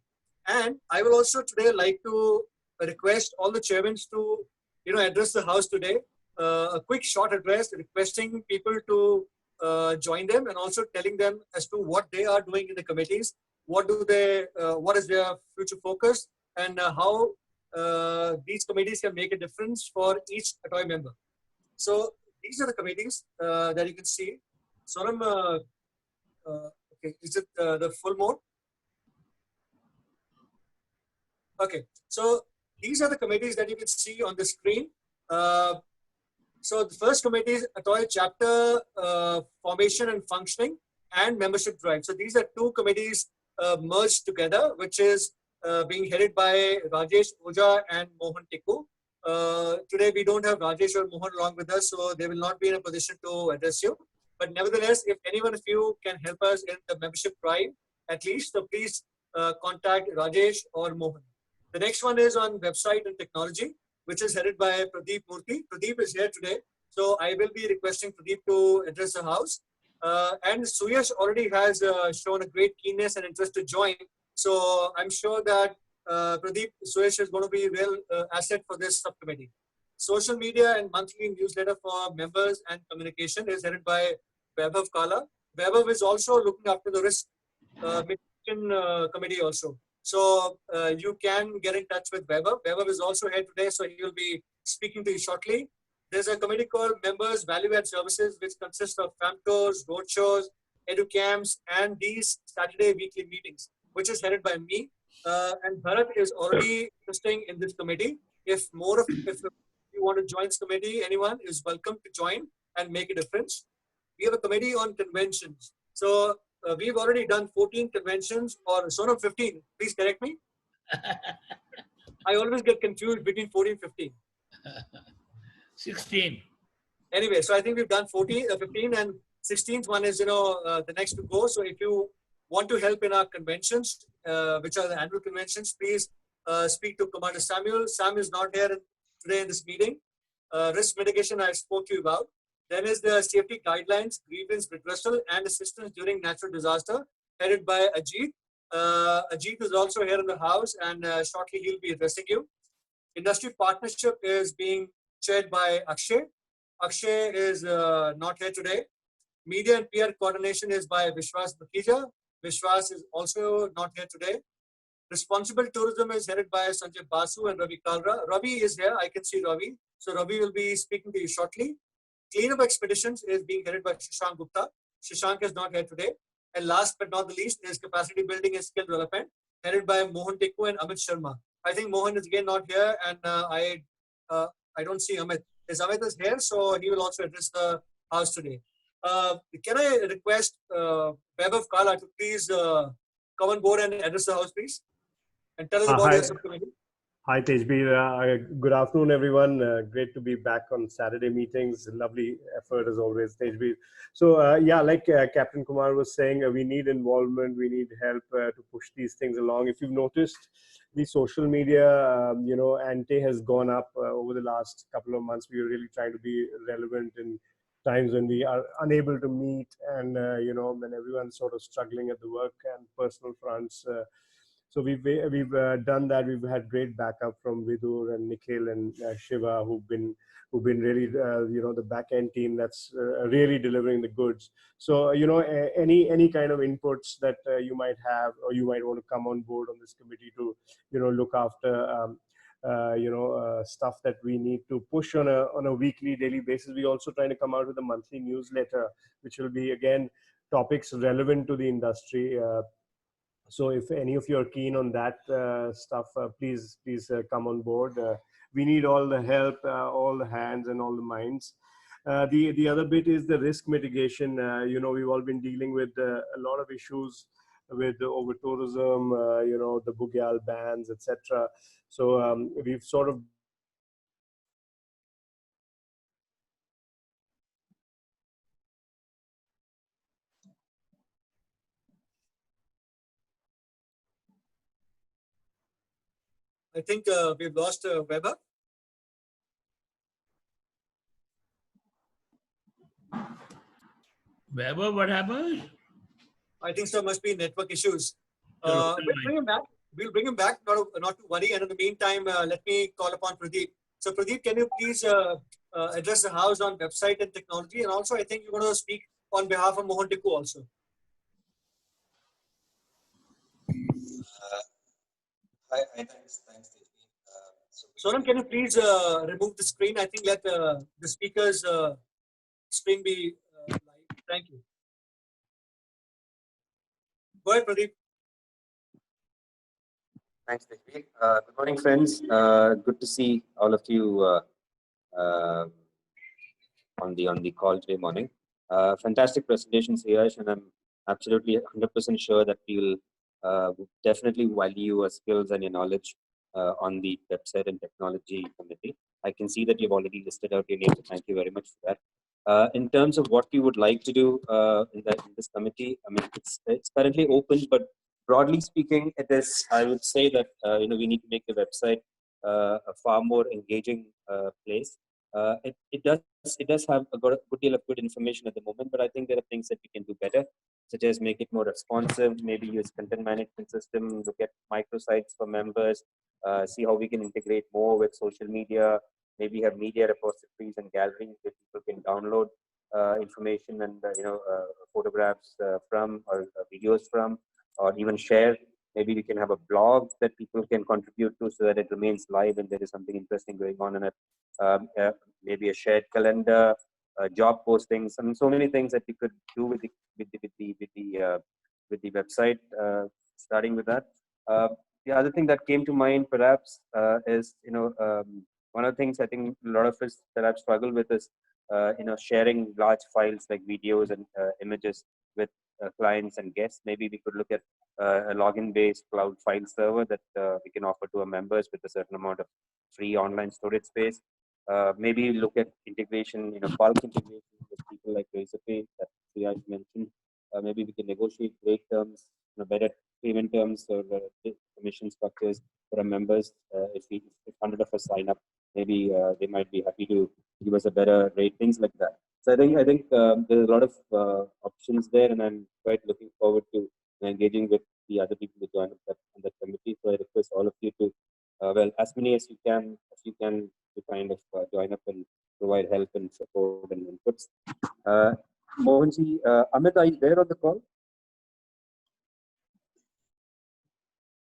And I will also today like to request all the chairmen to, address the house today. A quick short address requesting people to join them, and also telling them as to what they are doing in the committees, what is their future focus, and how these committees can make a difference for each Atoy member. So these are the committees that you can see. Sonam, okay, is it the full mode? Okay, so these are the committees that you can see on the screen. So the first committee is Atoy chapter formation and functioning and membership drive. So these are two committees merged together, which is being headed by Rajesh Oja and Mohan Tikku. Today we don't have Rajesh or Mohan along with us, so they will not be in a position to address you. But nevertheless, if anyone of you can help us in the membership drive, at least, so please contact Rajesh or Mohan. The next one is on website and technology, which is headed by Pradeep Murthy. Pradeep is here today, so I will be requesting Pradeep to address the house. And Suyash already has shown a great keenness and interest to join. So I'm sure that Pradeep, Suyash is going to be a real asset for this subcommittee. Social media and monthly newsletter for members and communication is headed by Vaibhav Kala. Vaibhav is also looking after the risk mitigation committee also. So you can get in touch with Vaibhav. Vaibhav is also here today, so he will be speaking to you shortly. There's a committee called Members Value Add Services, which consists of FAM tours, road shows, educamps, and these Saturday weekly meetings, which is headed by me. And Bharat is already interesting in this committee. If you want to join this committee, anyone is welcome to join and make a difference. We have a committee on conventions. So we've already done 14 conventions, or Sonam 15. Please correct me. I always get confused between 14 and 15. 16. Anyway, so I think we've done 15, and 16th one is, the next to go. So if you want to help in our conventions, which are the annual conventions, please speak to Commander Samuel. Sam is not here today in this meeting. Risk mitigation I spoke to you about. Then is the safety guidelines, grievance redressal, and assistance during natural disaster, headed by Ajit. Ajit is also here in the house, and shortly he'll be addressing you. Industry partnership is being chaired by Akshay. Akshay is not here today. Media and PR coordination is by Vishwas Makhija. Vishwas is also not here today. Responsible tourism is headed by Sanjay Basu and Ravi Kalra. Ravi is here. I can see Ravi. So Ravi will be speaking to you shortly. Cleanup expeditions is being headed by Shashank Gupta. Shashank is not here today. And last but not the least is capacity building and skill development, headed by Mohan Tikku and Amit Sharma. I think Mohan is again not here, and I don't see Amit. Amit is here, so he will also address the house today. Can I request Vaibhav Kala to please come on board and address the house, please, and tell us about your subcommittee? Hi, Tejbir. Good afternoon, everyone. Great to be back on Saturday meetings. Lovely effort as always, Tejbir. So, like Captain Kumar was saying, we need involvement. We need help to push these things along. If you've noticed, the social media, ante has gone up over the last couple of months. We are really trying to be relevant in times when we are unable to meet, and when everyone's sort of struggling at the work and personal fronts. So we've done that. We've had great backup from Vidur and Nikhil and Shiva, who've been really the back end team that's really delivering the goods. So any kind of inputs that you might have, or you might want to come on board on this committee to look after stuff that we need to push on a weekly, daily basis. We also trying to come out with a monthly newsletter, which will be again topics relevant to the industry. So if any of you are keen on that stuff, please come on board. We need all the help, all the hands and all the minds. The other bit is the risk mitigation. We've all been dealing with a lot of issues with over tourism, the Bugyal bans, etc. So we've sort of I think we've lost Weber. Weber, what happened? I think there must be network issues. We'll bring him back. We'll bring him back, not to worry. And in the meantime, let me call upon Pradeep. So Pradeep, can you please address the house on website and technology? And also, I think you're going to speak on behalf of Mohan Tikku also. Hi, thanks. Sonam, can you please remove the screen? I think let the speaker's screen be live. Thank you. Go ahead, Pradeep. Thanks, Tejveer. Good morning, friends. Good to see all of you on the call today morning. Fantastic presentations, Yash, and I'm absolutely 100% sure that we'll definitely value your skills and your knowledge on the website and technology committee. I can see that you've already listed out your name, so thank you very much for that. In terms of what we would like to do in this committee, I mean, it's currently open, but broadly speaking, it is. I would say that we need to make the website a far more engaging place. It does have a good deal of good information at the moment, but I think there are things that we can do better, such as make it more responsive, maybe use content management system, look at microsites for members, see how we can integrate more with social media, maybe have media repositories and galleries where people can download information and photographs from, or videos from, or even share. Maybe we can have a blog that people can contribute to so that it remains live and there is something interesting going on in it. Maybe a shared calendar, job postings, and so many things that we could do with the website. Starting with that, the other thing that came to mind perhaps is one of the things I think a lot of us perhaps struggle with is sharing large files like videos and images with clients and guests. Maybe we could look at a login-based cloud file server that we can offer to our members with a certain amount of free online storage space. Maybe look at integration, bulk integration with people like Razorpay that Sriyash mentioned. Maybe we can negotiate rate terms, better payment terms or commission structures for our members. If 100 of us sign up, maybe they might be happy to give us a better rate, things like that. So I think there's a lot of options there, and I'm quite looking forward to engaging with the other people who join on that committee. So I request all of you to, as many as you can to kind of join up and provide help and support and inputs. Mohanji, Amit, are you there on the call?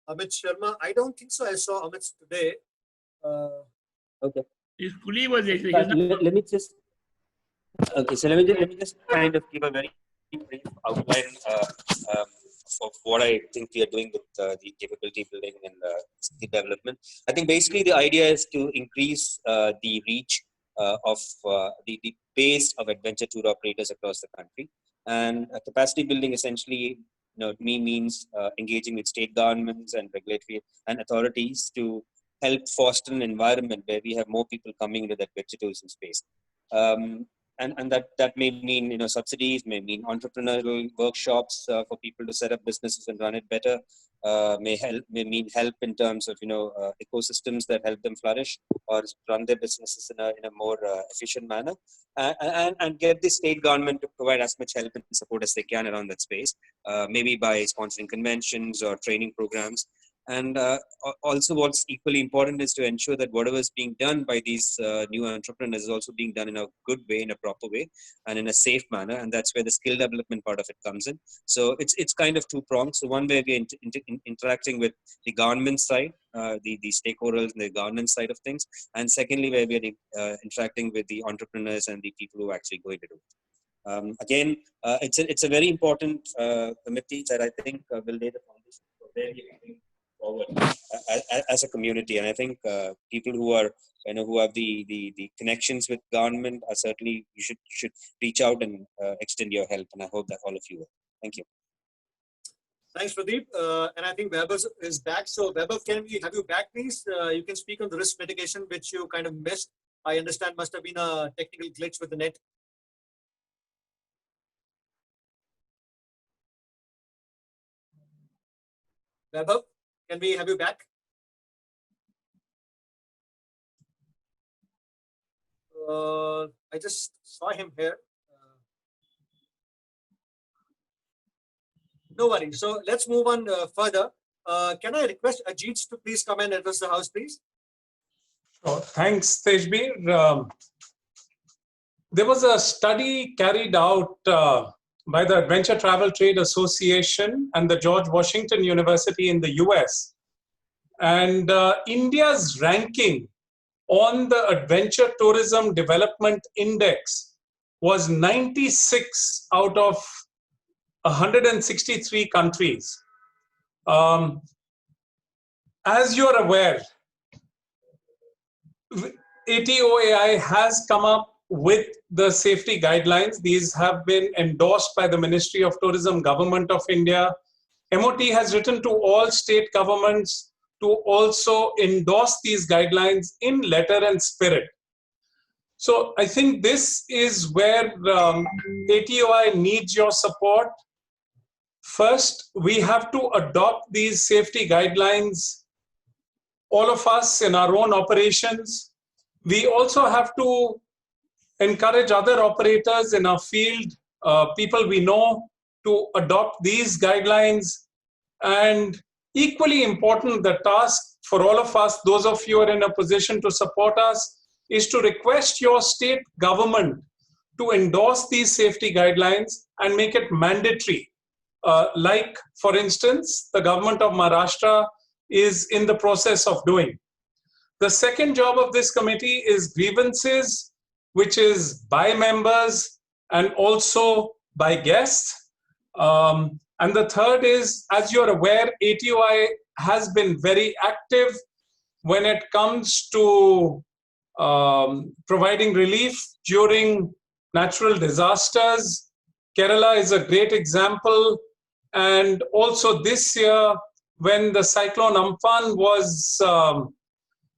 Amit Sharma, I don't think so. I saw Amit today. Okay. His colleague was let me just. Okay, so let me just kind of give a very brief outline of what I think we are doing with the capability building and skill development. I think basically the idea is to increase the reach of the base of adventure tour operators across the country, and capacity building essentially means engaging with state governments and regulatory and authorities to help foster an environment where we have more people coming into that adventure tourism space. and that may mean subsidies, may mean entrepreneurial workshops for people to set up businesses and run it better. May mean help in terms of ecosystems that help them flourish or run their businesses in a more efficient manner, and get the state government to provide as much help and support as they can around that space, maybe by sponsoring conventions or training programs. And also what's equally important is to ensure that whatever is being done by these new entrepreneurs is also being done in a good way, in a proper way, and in a safe manner. And that's where the skill development part of it comes in. So it's kind of two-pronged. So one way we're interacting with the government side, the stakeholders and the governance side of things. And secondly, where we're interacting with the entrepreneurs and the people who are actually going to do it. Again, it's a very important committee that I think will lay the foundation for where we're moving forward as a community. And I think people who are who have the connections with government are certainly, you should reach out and extend your help, and I hope that all of you will. Thank you. Thanks, Pradeep. And I think Vaibhav is back. So Vaibhav, can we have you back, please? You can speak on the risk mitigation, which you kind of missed. I understand must have been a technical glitch with the net. Vaibhav, can we have you back? I just saw him here. No worries. So let's move on further. Can I request Ajit to please come and address the house, please? Sure. Thanks, Tejbir. There was a study carried out by the Adventure Travel Trade Association and the George Washington University in the US. And India's ranking on the Adventure Tourism Development Index was 96 out of 163 countries. As you're aware, ATOAI has come up with the safety guidelines. These have been endorsed by the Ministry of Tourism, Government of India. MOT has written to all state governments to also endorse these guidelines in letter and spirit. So I think this is where ATOI needs your support. First, we have to adopt these safety guidelines, all of us in our own operations. We also have to encourage other operators in our field, people we know, to adopt these guidelines. And equally important, the task for all of us, those of you who are in a position to support us, is to request your state government to endorse these safety guidelines and make it mandatory. Like, for instance, the government of Maharashtra is in the process of doing. The second job of this committee is grievances, which is by members and also by guests. And the third is, as you're aware, ATOI has been very active when it comes to providing relief during natural disasters. Kerala is a great example. And also this year, when the cyclone Amphan was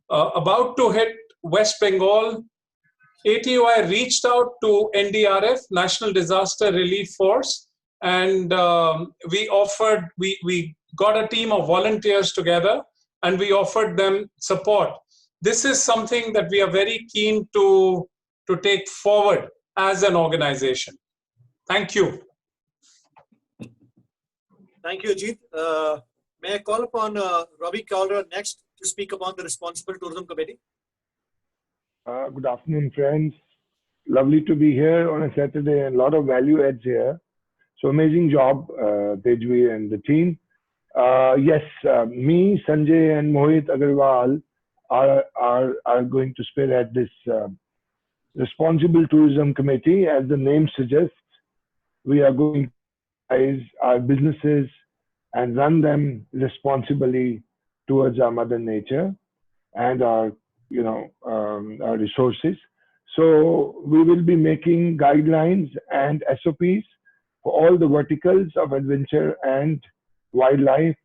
about to hit West Bengal, ATOI reached out to NDRF, National Disaster Relief Force, and we got a team of volunteers together and we offered them support. This is something that we are very keen to take forward as an organization. Thank you. Thank you, Ajit. May I call upon Ravi Kaura next to speak upon the Responsible Tourism Committee? Good afternoon, friends. Lovely to be here on a Saturday and a lot of value adds here. So amazing job, Tejvi and the team. Yes, me, Sanjay and Mohit Agarwal are going to spearhead this Responsible Tourism Committee. As the name suggests, we are going to organize our businesses and run them responsibly towards our mother nature and our our resources. So we will be making guidelines and SOPs for all the verticals of adventure and wildlife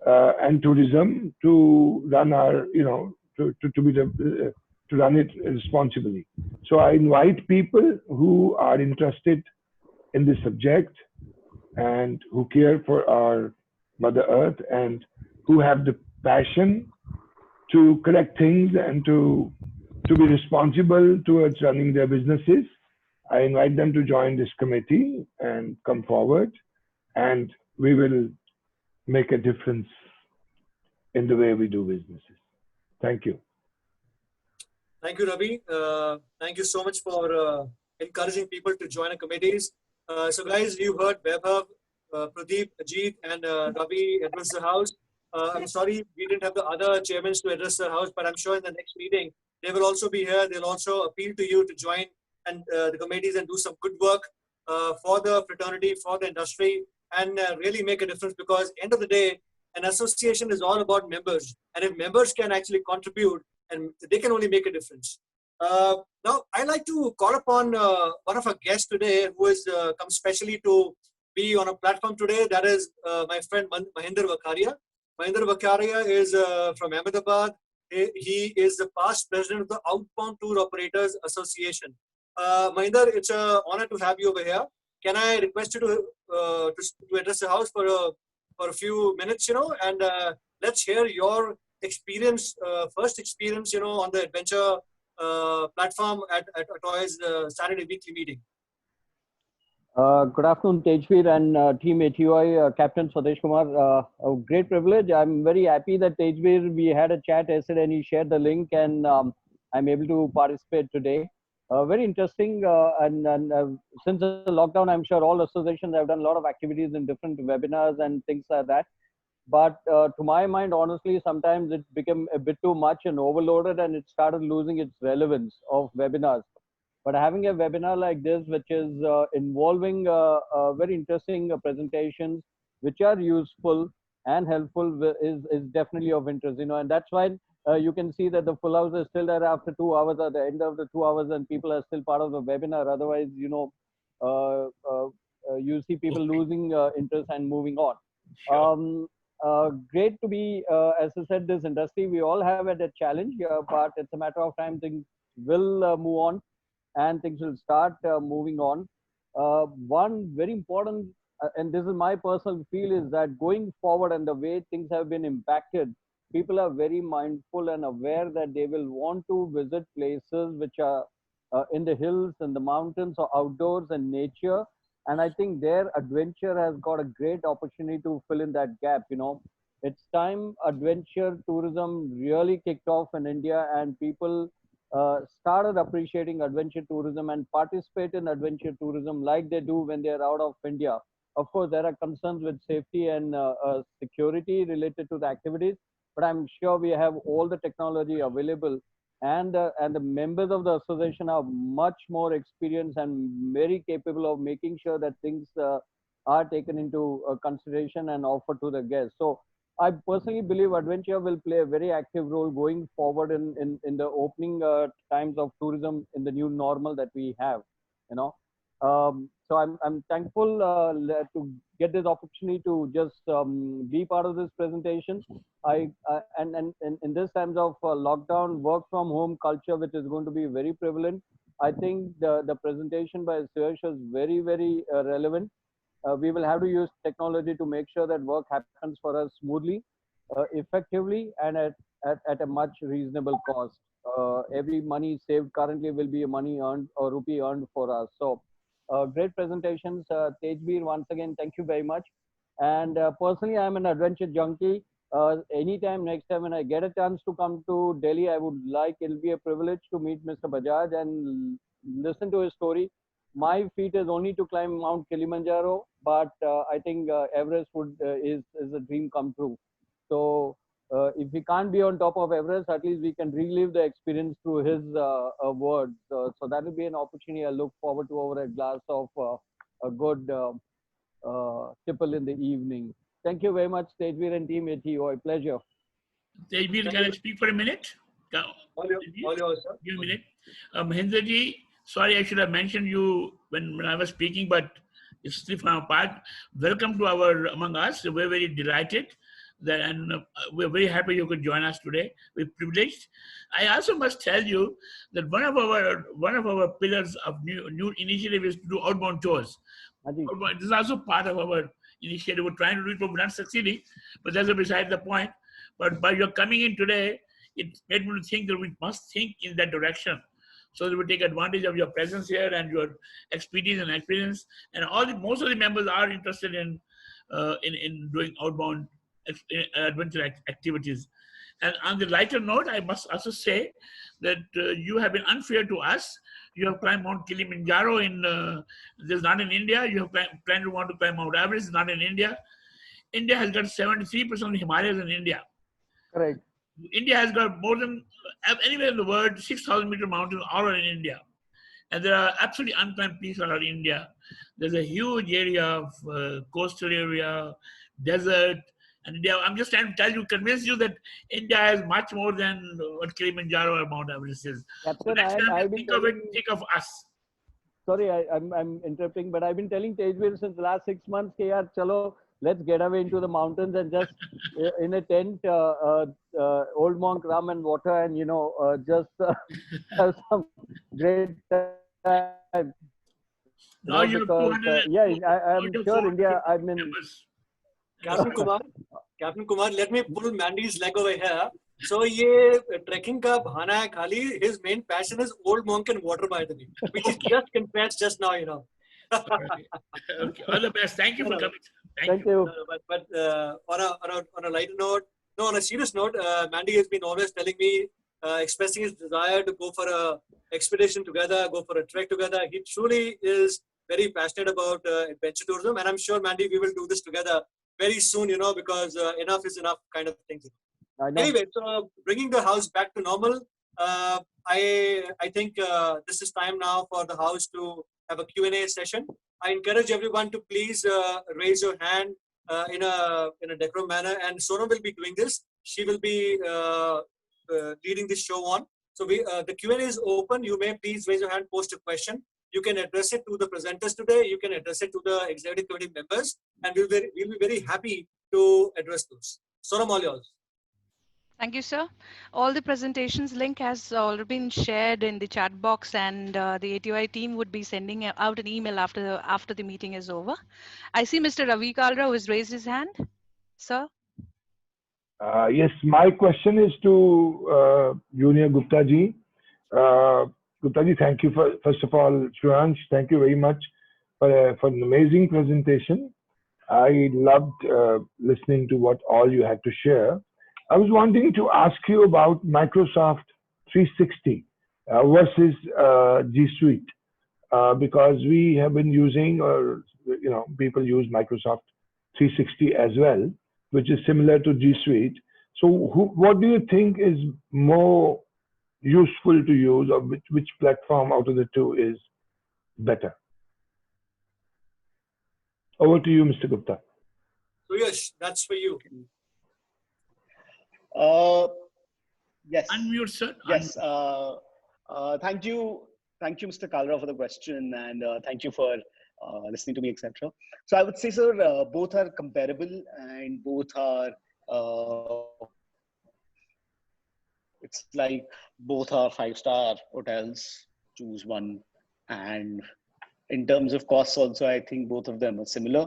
and tourism to run our, to be the to run it responsibly. So I invite people who are interested in this subject and who care for our Mother Earth and who have the passion to correct things and to be responsible towards running their businesses. I invite them to join this committee and come forward, and we will make a difference in the way we do businesses. Thank you. Thank you, Ravi. Thank you so much for encouraging people to join our committees. So guys, you heard Vaibhav, Pradeep, Ajit, and Ravi address the House. I'm sorry we didn't have the other chairmen to address the House, but I'm sure in the next meeting, they will also be here. They'll also appeal to you to join and the committees and do some good work for the fraternity, for the industry, and really make a difference, because end of the day, an association is all about members. And if members can actually contribute, and they can only make a difference. Now, I'd like to call upon one of our guests today who has come specially to be on a platform today. That is my friend Mahinder Vakharia. Mahinder Vakharia is from Ahmedabad. He is the past president of the Outbound Tour Operators Association. Mahinder, it's an honor to have you over here. Can I request you to address the House for a few minutes, and let's hear your experience, first experience, on the adventure platform at Atoy's Saturday weekly meeting. Good afternoon, Tejveer and Team ATOI, Captain Swadesh Kumar. A great privilege. I'm very happy that Tejveer, we had a chat yesterday and he shared the link, and I'm able to participate today. Very interesting. And since the lockdown, I'm sure all associations have done a lot of activities in different webinars and things like that. But to my mind, honestly, sometimes it became a bit too much and overloaded, and it started losing its relevance of webinars. But having a webinar like this, which is involving very interesting presentations, which are useful and helpful, is definitely of interest. And that's why you can see that the full house is still there after 2 hours, at the end of the 2 hours, and people are still part of the webinar. Otherwise, you see people losing interest and moving on. Sure. Great to be, as I said, this industry. We all have had a challenge, but it's a matter of time. Things will move on, and things will start moving on. One very important, and this is my personal feel, is that going forward and the way things have been impacted, people are very mindful and aware that they will want to visit places which are in the hills and the mountains or outdoors and nature. And I think their adventure has got a great opportunity to fill in that gap. It's time adventure tourism really kicked off in India, and people started appreciating adventure tourism and participate in adventure tourism like they do when they're out of India. Of course, there are concerns with safety and security related to the activities, but I'm sure we have all the technology available, and the members of the association are much more experienced and very capable of making sure that things are taken into consideration and offered to the guests. So I personally believe adventure will play a very active role going forward in the opening times of tourism in the new normal that we have. So I'm thankful to get this opportunity to just be part of this presentation. And in this times of lockdown, work from home culture, which is going to be very prevalent, I think the presentation by Suyash is very, very relevant. We will have to use technology to make sure that work happens for us smoothly, effectively, and at a much reasonable cost. Every money saved currently will be a money earned or rupee earned for us. So great presentations. Tejveer, once again, thank you very much. And personally, I'm an adventure junkie. Anytime, next time when I get a chance to come to Delhi, I would like, it'll be a privilege to meet Mr. Bajaj and listen to his story. My feat is only to climb Mount Kilimanjaro, but I think Everest is a dream come true. So if we can't be on top of Everest, at least we can relive the experience through his words. So that will be an opportunity I look forward to over a glass of a good tipple in the evening. Thank you very much, Tejveer and Team ATOI. Pleasure. Tejveer, can I speak for a minute? All yours, sir. Give a minute. Mahinder ji, sorry, I should have mentioned you when I was speaking, but it's still from our part. Welcome to among us. We're very delighted. And we're very happy you could join us today. We're privileged. I also must tell you that one of our pillars of new initiative is to do outbound tours. This is also part of our initiative. We're trying to do it, but we're not succeeding. But that's beside the point. But by your coming in today, it made me think that we must think in that direction, so that we take advantage of your presence here and your expertise and experience. And most of the members are interested in doing outbound adventure activities. And on the lighter note, I must also say that you have been unfair to us. You have climbed Mount Kilimanjaro this is not in India. You have planned to want to climb Mount Everest, it's not in India. India has got 73% of the Himalayas in India. Correct. India has got more than anywhere in the world 6,000-meter mountains all are in India, and there are absolutely unclimbed peaks all around India. There's a huge area of coastal area, desert, and India. I'm just trying to convince you that India has much more than what Kilimanjaro or Mount Everest is. Captain, Think of us. Sorry, I'm interrupting, but I've been telling Tejveer since the last 6 months, yaar, chalo, let's get away into the mountains and just in a tent, Old Monk rum and water, and just have some great time. Now you have 200. I'm sure India. I mean, Captain Kumar, let me pull Mandy's leg over here. So, ये trekking का बहाना है खाली. His main passion is Old Monk and water, by the way, which is just confessed just now, Okay, all the best. Thank you for coming. Thank you. But on a lighter note, no, on a serious note, Mandy has been always telling me, expressing his desire to go for a expedition together, go for a trek together. He truly is very passionate about adventure tourism, and I'm sure, Mandy, we will do this together very soon, because enough is enough kind of thing. Anyway, so bringing the house back to normal, I think this is time now for the house to have a Q&A session. I encourage everyone to please raise your hand in a decorum manner, and Sonam will be doing this. She will be leading this show on. So the Q&A is open. You may please raise your hand, post a question. You can address it to the presenters today. You can address it to the executive committee members, and we'll be very happy to address those. Sonam, all yours. Thank you, sir. All the presentations link has already been shared in the chat box, and the ATI team would be sending out an email after the meeting is over. I see Mr. Ravi Kalra who has raised his hand. Sir? Yes, my question is to Junior Gupta ji. Gupta ji, thank you first of all, Shriyansh, thank you very much for an amazing presentation. I loved listening to what all you had to share. I was wanting to ask you about Microsoft 360 versus G Suite, because we have been using, or people use Microsoft 360 as well, which is similar to G Suite. So what do you think is more useful to use, or which platform out of the two is better? Over to you, Mr. Gupta. So yes, that's for you. Yes. Unmute, sir. Yes. Thank you, Mr. Kalra, for the question, and thank you for listening to me, etc. So I would say, sir, both are comparable, and both are. It's like both are 5-star hotels. Choose one, and in terms of costs, also, I think both of them are similar.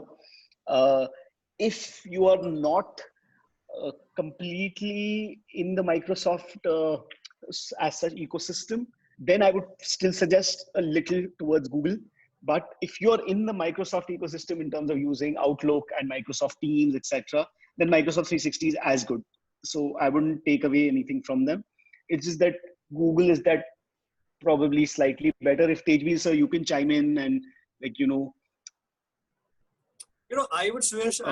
If you are not completely in the Microsoft as such ecosystem, then I would still suggest a little towards Google. But if you're in the Microsoft ecosystem in terms of using Outlook and Microsoft Teams, etc., then Microsoft 360 is as good. So I wouldn't take away anything from them. It's just that Google is that probably slightly better. If Tejveer sir, you can chime in and I would suggest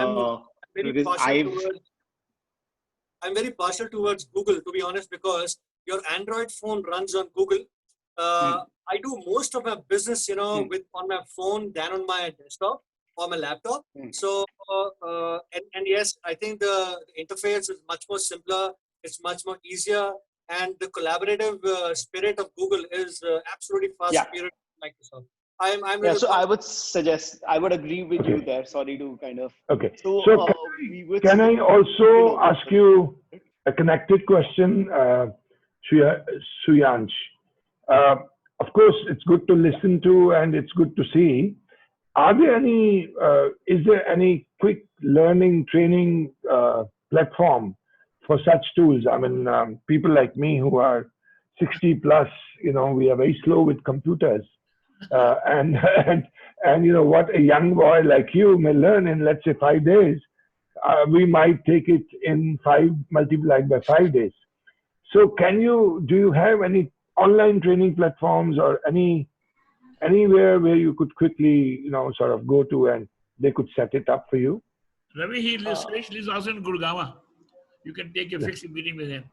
I'm very partial towards Google, to be honest, because your Android phone runs on Google. I do most of my business, on my phone than on my desktop or my laptop. So, and yes, I think the interface is much more simpler. It's much more easier, and the collaborative spirit of Google is absolutely far superior to Microsoft. I'm Yeah, so I would suggest, I would agree with you there. Sorry to kind of. Okay. So, So we would. can I also ask you a connected question, Suyansh? Of course, it's good to listen to and it's good to see. Are there any? Is there any quick learning training platform for such tools? I mean, people like me who are 60 plus, you know, we are very slow with computers. And you know what a young boy like you may learn in, let's say, 5 days, we might take it in 5 multiplied by 5 days. So do you have any online training platforms or anywhere where you could quickly, you know, sort of go to and they could set it up for you? Ravi, he lives also in Gurgaon. You can take a fixed meeting with him.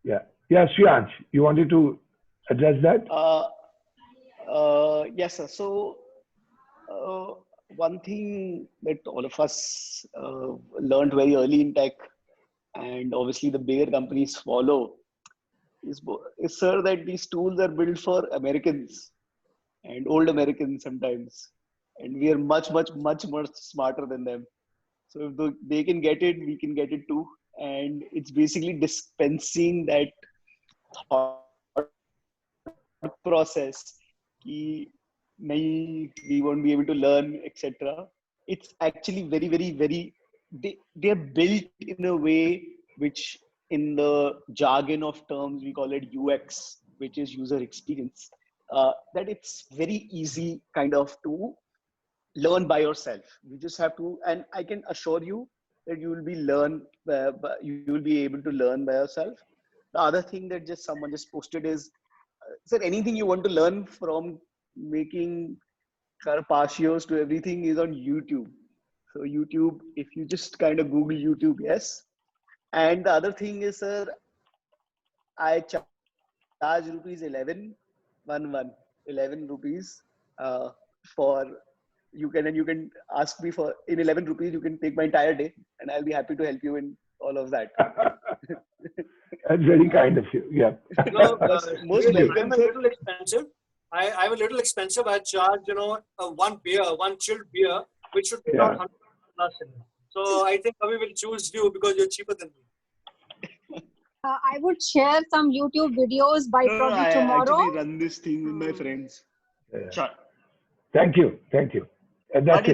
Yeah. Yeah, Suyansh, you wanted to address that? Yes, sir. So, one thing that all of us learned very early in tech, and obviously the bigger companies follow, is sir, that these tools are built for Americans and old Americans sometimes, and we are much more smarter than them. So if they can get it, we can get it too. And it's basically dispensing that thought process. We won't be able to learn, etc. It's actually very. They're built in a way which, in the jargon of terms, we call it UX, which is user experience. That it's very easy kind of to learn by yourself. You just have to, and I can assure you that you will be able to learn by yourself. The other thing that someone just posted is, sir, anything you want to learn, from making carpacios to everything, is on YouTube. So YouTube, if you just kind of Google YouTube, yes. And the other thing is, sir, I charge rupees 11 rupees for, you can ask me for, in 11 rupees you can take my entire day, and I'll be happy to help you in all of that. That's very kind of you. Yeah. No, most really, welcome, I'm a sir. little expensive. I'm a little expensive. I charge, one chilled beer, which should be around 100 plus. So I think we will choose you because you're cheaper than me. I would share some YouTube videos by probably I tomorrow. actually run this thing with my friends. Sure. Thank you. That's But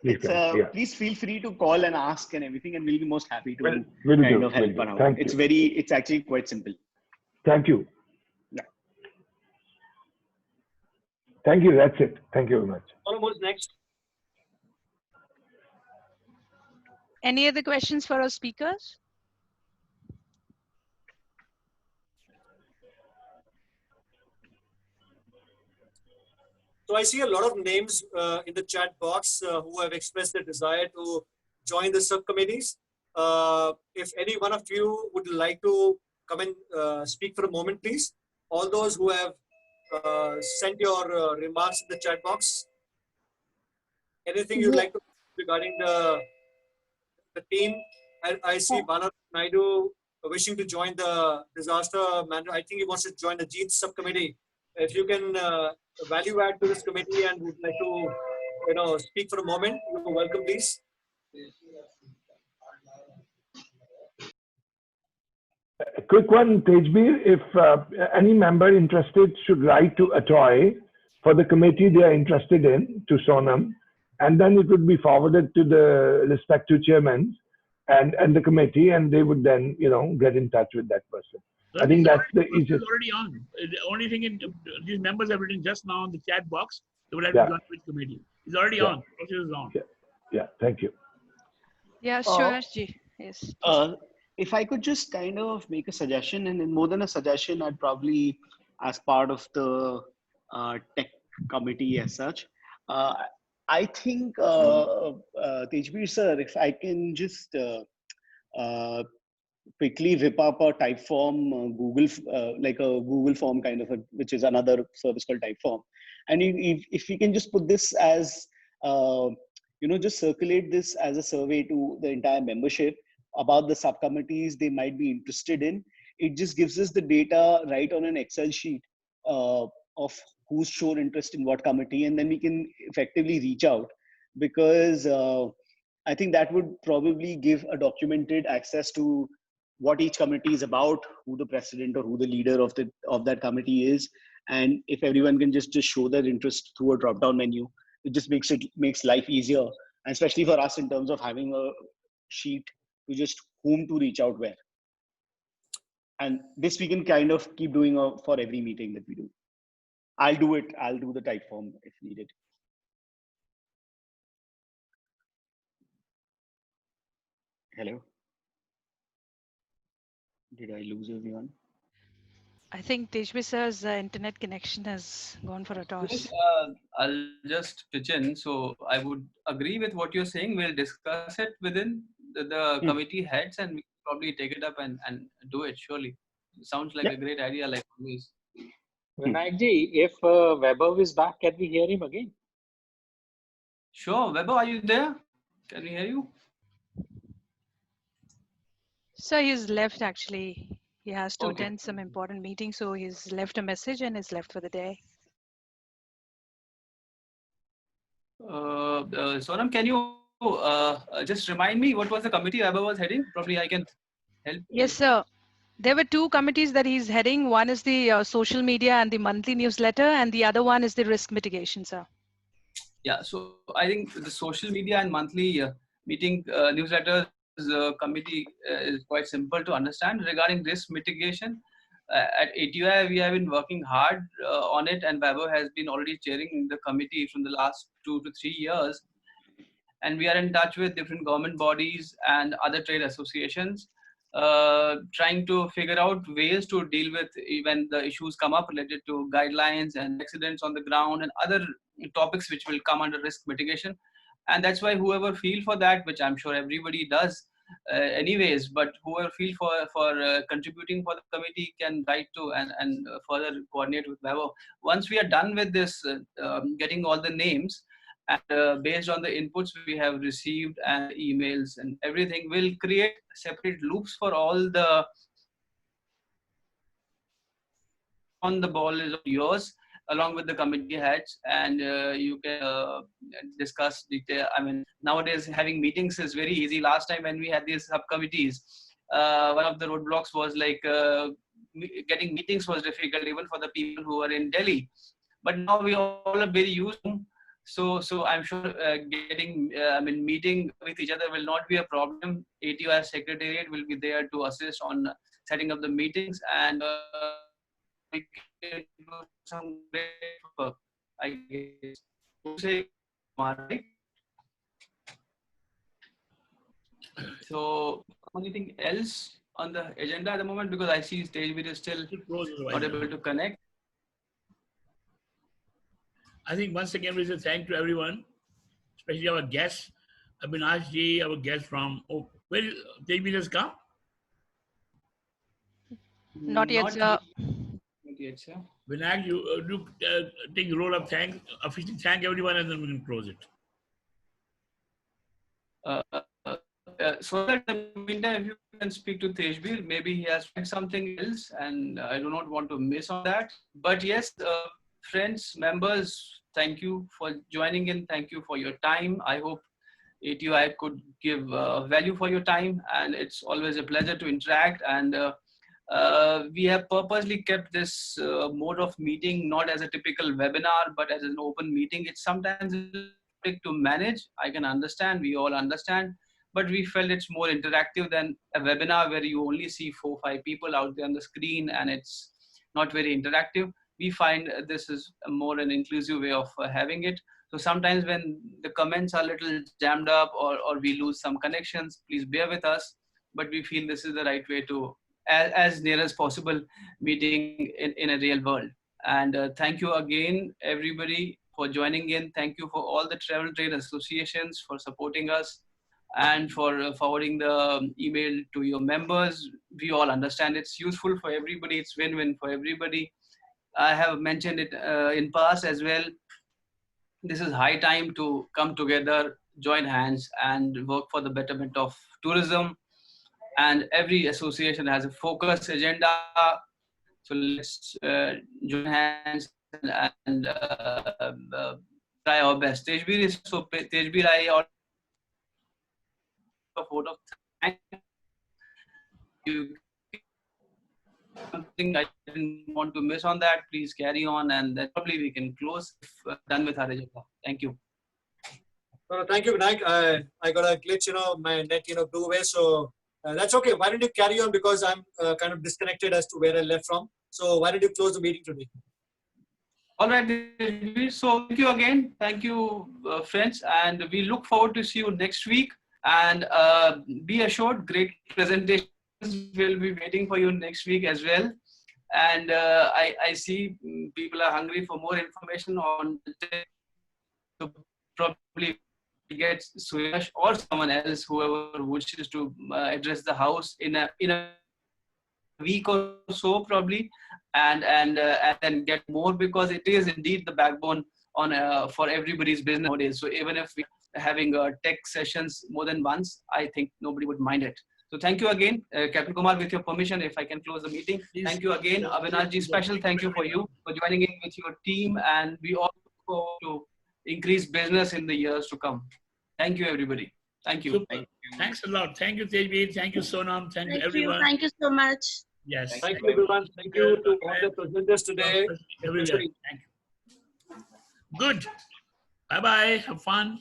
it. Please feel free to call and ask and everything, and we'll be most happy to help around. Thank It's you. it's actually quite simple. Thank you. Yeah. Thank you. That's it. Thank you very much. Almost next. Any other questions for our speakers? So I see a lot of names in the chat box who have expressed their desire to join the subcommittees. If any one of you would like to come and speak for a moment, please. All those who have sent your remarks in the chat box. Anything you'd like to regarding the team? I see Bala Naidu wishing to join the disaster management. I think he wants to join the GEAT subcommittee. If you can value add to this committee and would like to, speak for a moment, you're welcome, please. A quick one, Tejbir. If any member interested should write to Atoy for the committee they are interested in, to Sonam, and then it would be forwarded to the respective chairmen and the committee, and they would then, get in touch with that person. I think that's the easiest. It's already on. The only thing these members have written just now in the chat box, they would have to join which committee. It's already on. Process is on. Yeah. Thank you. Yeah, sure. Yes. If I could just kind of make a suggestion, and more than a suggestion, I'd probably, as part of the tech committee as such, I think, Tejbir sir, if I can just quickly whip up a Typeform Google, like a Google form kind of, which is another service called Typeform. And if we can just put this as, just circulate this as a survey to the entire membership about the subcommittees they might be interested in. It just gives us the data right on an Excel sheet of who's shown interest in what committee, and then we can effectively reach out, because I think that would probably give a documented access to what each committee is about, who the president or who the leader of that committee is. And if everyone can just show their interest through a drop-down menu, it just makes life easier, and especially for us in terms of having a sheet to just whom to reach out where. And this we can kind of keep doing for every meeting that we do. I'll do the type form if needed. Hello? Did I lose everyone? I think Tejvi sir's internet connection has gone for a toss. Yes, I'll just pitch in. So I would agree with what you're saying. We'll discuss it within the committee heads, and we probably take it up and do it. Surely, sounds like a great idea, like always. Vinayakji, if Vaibhav is back, can we hear him again? Sure, Vaibhav, are you there? Can we hear you? So he's left actually. He has to attend some important meeting, so he's left a message and is left for the day. Sonam, can you just remind me what was the committee Vaibhav was heading? Probably I can help. Yes, sir. There were two committees that he's heading. One is the social media and the monthly newsletter, and the other one is the risk mitigation, sir. Yeah, so I think the social media and monthly meeting newsletters committee is quite simple to understand. Regarding risk mitigation, at ATUI we have been working hard on it, and Vaibhav has been already chairing the committee from the last 2 to 3 years. And we are in touch with different government bodies and other trade associations, trying to figure out ways to deal with when the issues come up related to guidelines and accidents on the ground and other topics which will come under risk mitigation. And that's why whoever feel for that, which I'm sure everybody does anyways, but whoever feel for contributing for the committee can write to and further coordinate with Vaibhav. Once we are done with this, getting all the names, and based on the inputs we have received and emails and everything, we'll create separate loops for all the on the ball is yours, along with the committee heads, and you can discuss detail. I mean, nowadays having meetings is very easy. Last time when we had these subcommittees, one of the roadblocks was like getting meetings was difficult even for the people who are in Delhi. But now we all are very used to. So I'm sure getting meeting with each other will not be a problem. ATUI Secretariat will be there to assist on setting up the meetings, and we can do some great work, I guess. So anything else on the agenda at the moment, because I see stage video is still not able to connect. I think once again we say thank to everyone, especially our guests. Abhinash ji, our guest from where Tejvi has come? Not yet, sir. Not yet, sir. Vinayak, you do take the role of officially thank everyone, and then we can close it. So that in the meantime, if you can speak to Tejbir, maybe he has tried something else, and I do not want to miss on that. But yes, friends, members, thank you for joining in. Thank you for your time. I hope ATUI could give value for your time, and it's always a pleasure to interact. And we have purposely kept this mode of meeting not as a typical webinar, but as an open meeting. It's sometimes difficult to manage. I can understand, we all understand, but we felt it's more interactive than a webinar where you only see 4 or 5 people out there on the screen and it's not very interactive. We find this is more an inclusive way of having it. So sometimes when the comments are a little jammed up or we lose some connections, please bear with us. But we feel this is the right way to, as near as possible, meeting in a real world. And thank you again, everybody, for joining in. Thank you for all the travel trade associations for supporting us and for forwarding the email to your members. We all understand it's useful for everybody. It's win-win for everybody. I have mentioned it in past as well. This is high time to come together, join hands, and work for the betterment of tourism. And every association has a focus agenda. So let's join hands and try our best. Tejbir is so. Tejbir, I order a vote of thanks. You something I didn't want to miss on that. Please carry on, and then probably we can close if done with our agenda. Thank you. Thank you, Vinayak. I got a glitch, my net, blew away. So that's okay. Why don't you carry on, because I'm kind of disconnected as to where I left from. So why don't you close the meeting today? All right. So thank you again. Thank you, friends. And we look forward to see you next week. And be assured, great presentations will be waiting for you next week as well. And I see people are hungry for more information on so probably get Suyash or someone else, whoever wishes to address the house in a week or so probably, and then get more, because it is indeed the backbone on for everybody's business nowadays. So even if we're having tech sessions more than once, I think nobody would mind it. So thank you again, Captain Kumar, with your permission, if I can close the meeting. Thank you again, Avinash, special thank you for joining in with your team, and we all look forward to increase business in the years to come. Thank you, everybody. Thank you. Super. Thanks a lot. Thank you, Tejbir. Thank you, Sonam. Thank you, everyone. Thank you so much. Yes. Thank you, everyone. Thank you to all the presenters today. Everyone. Thank you. Good. Bye-bye. Have fun.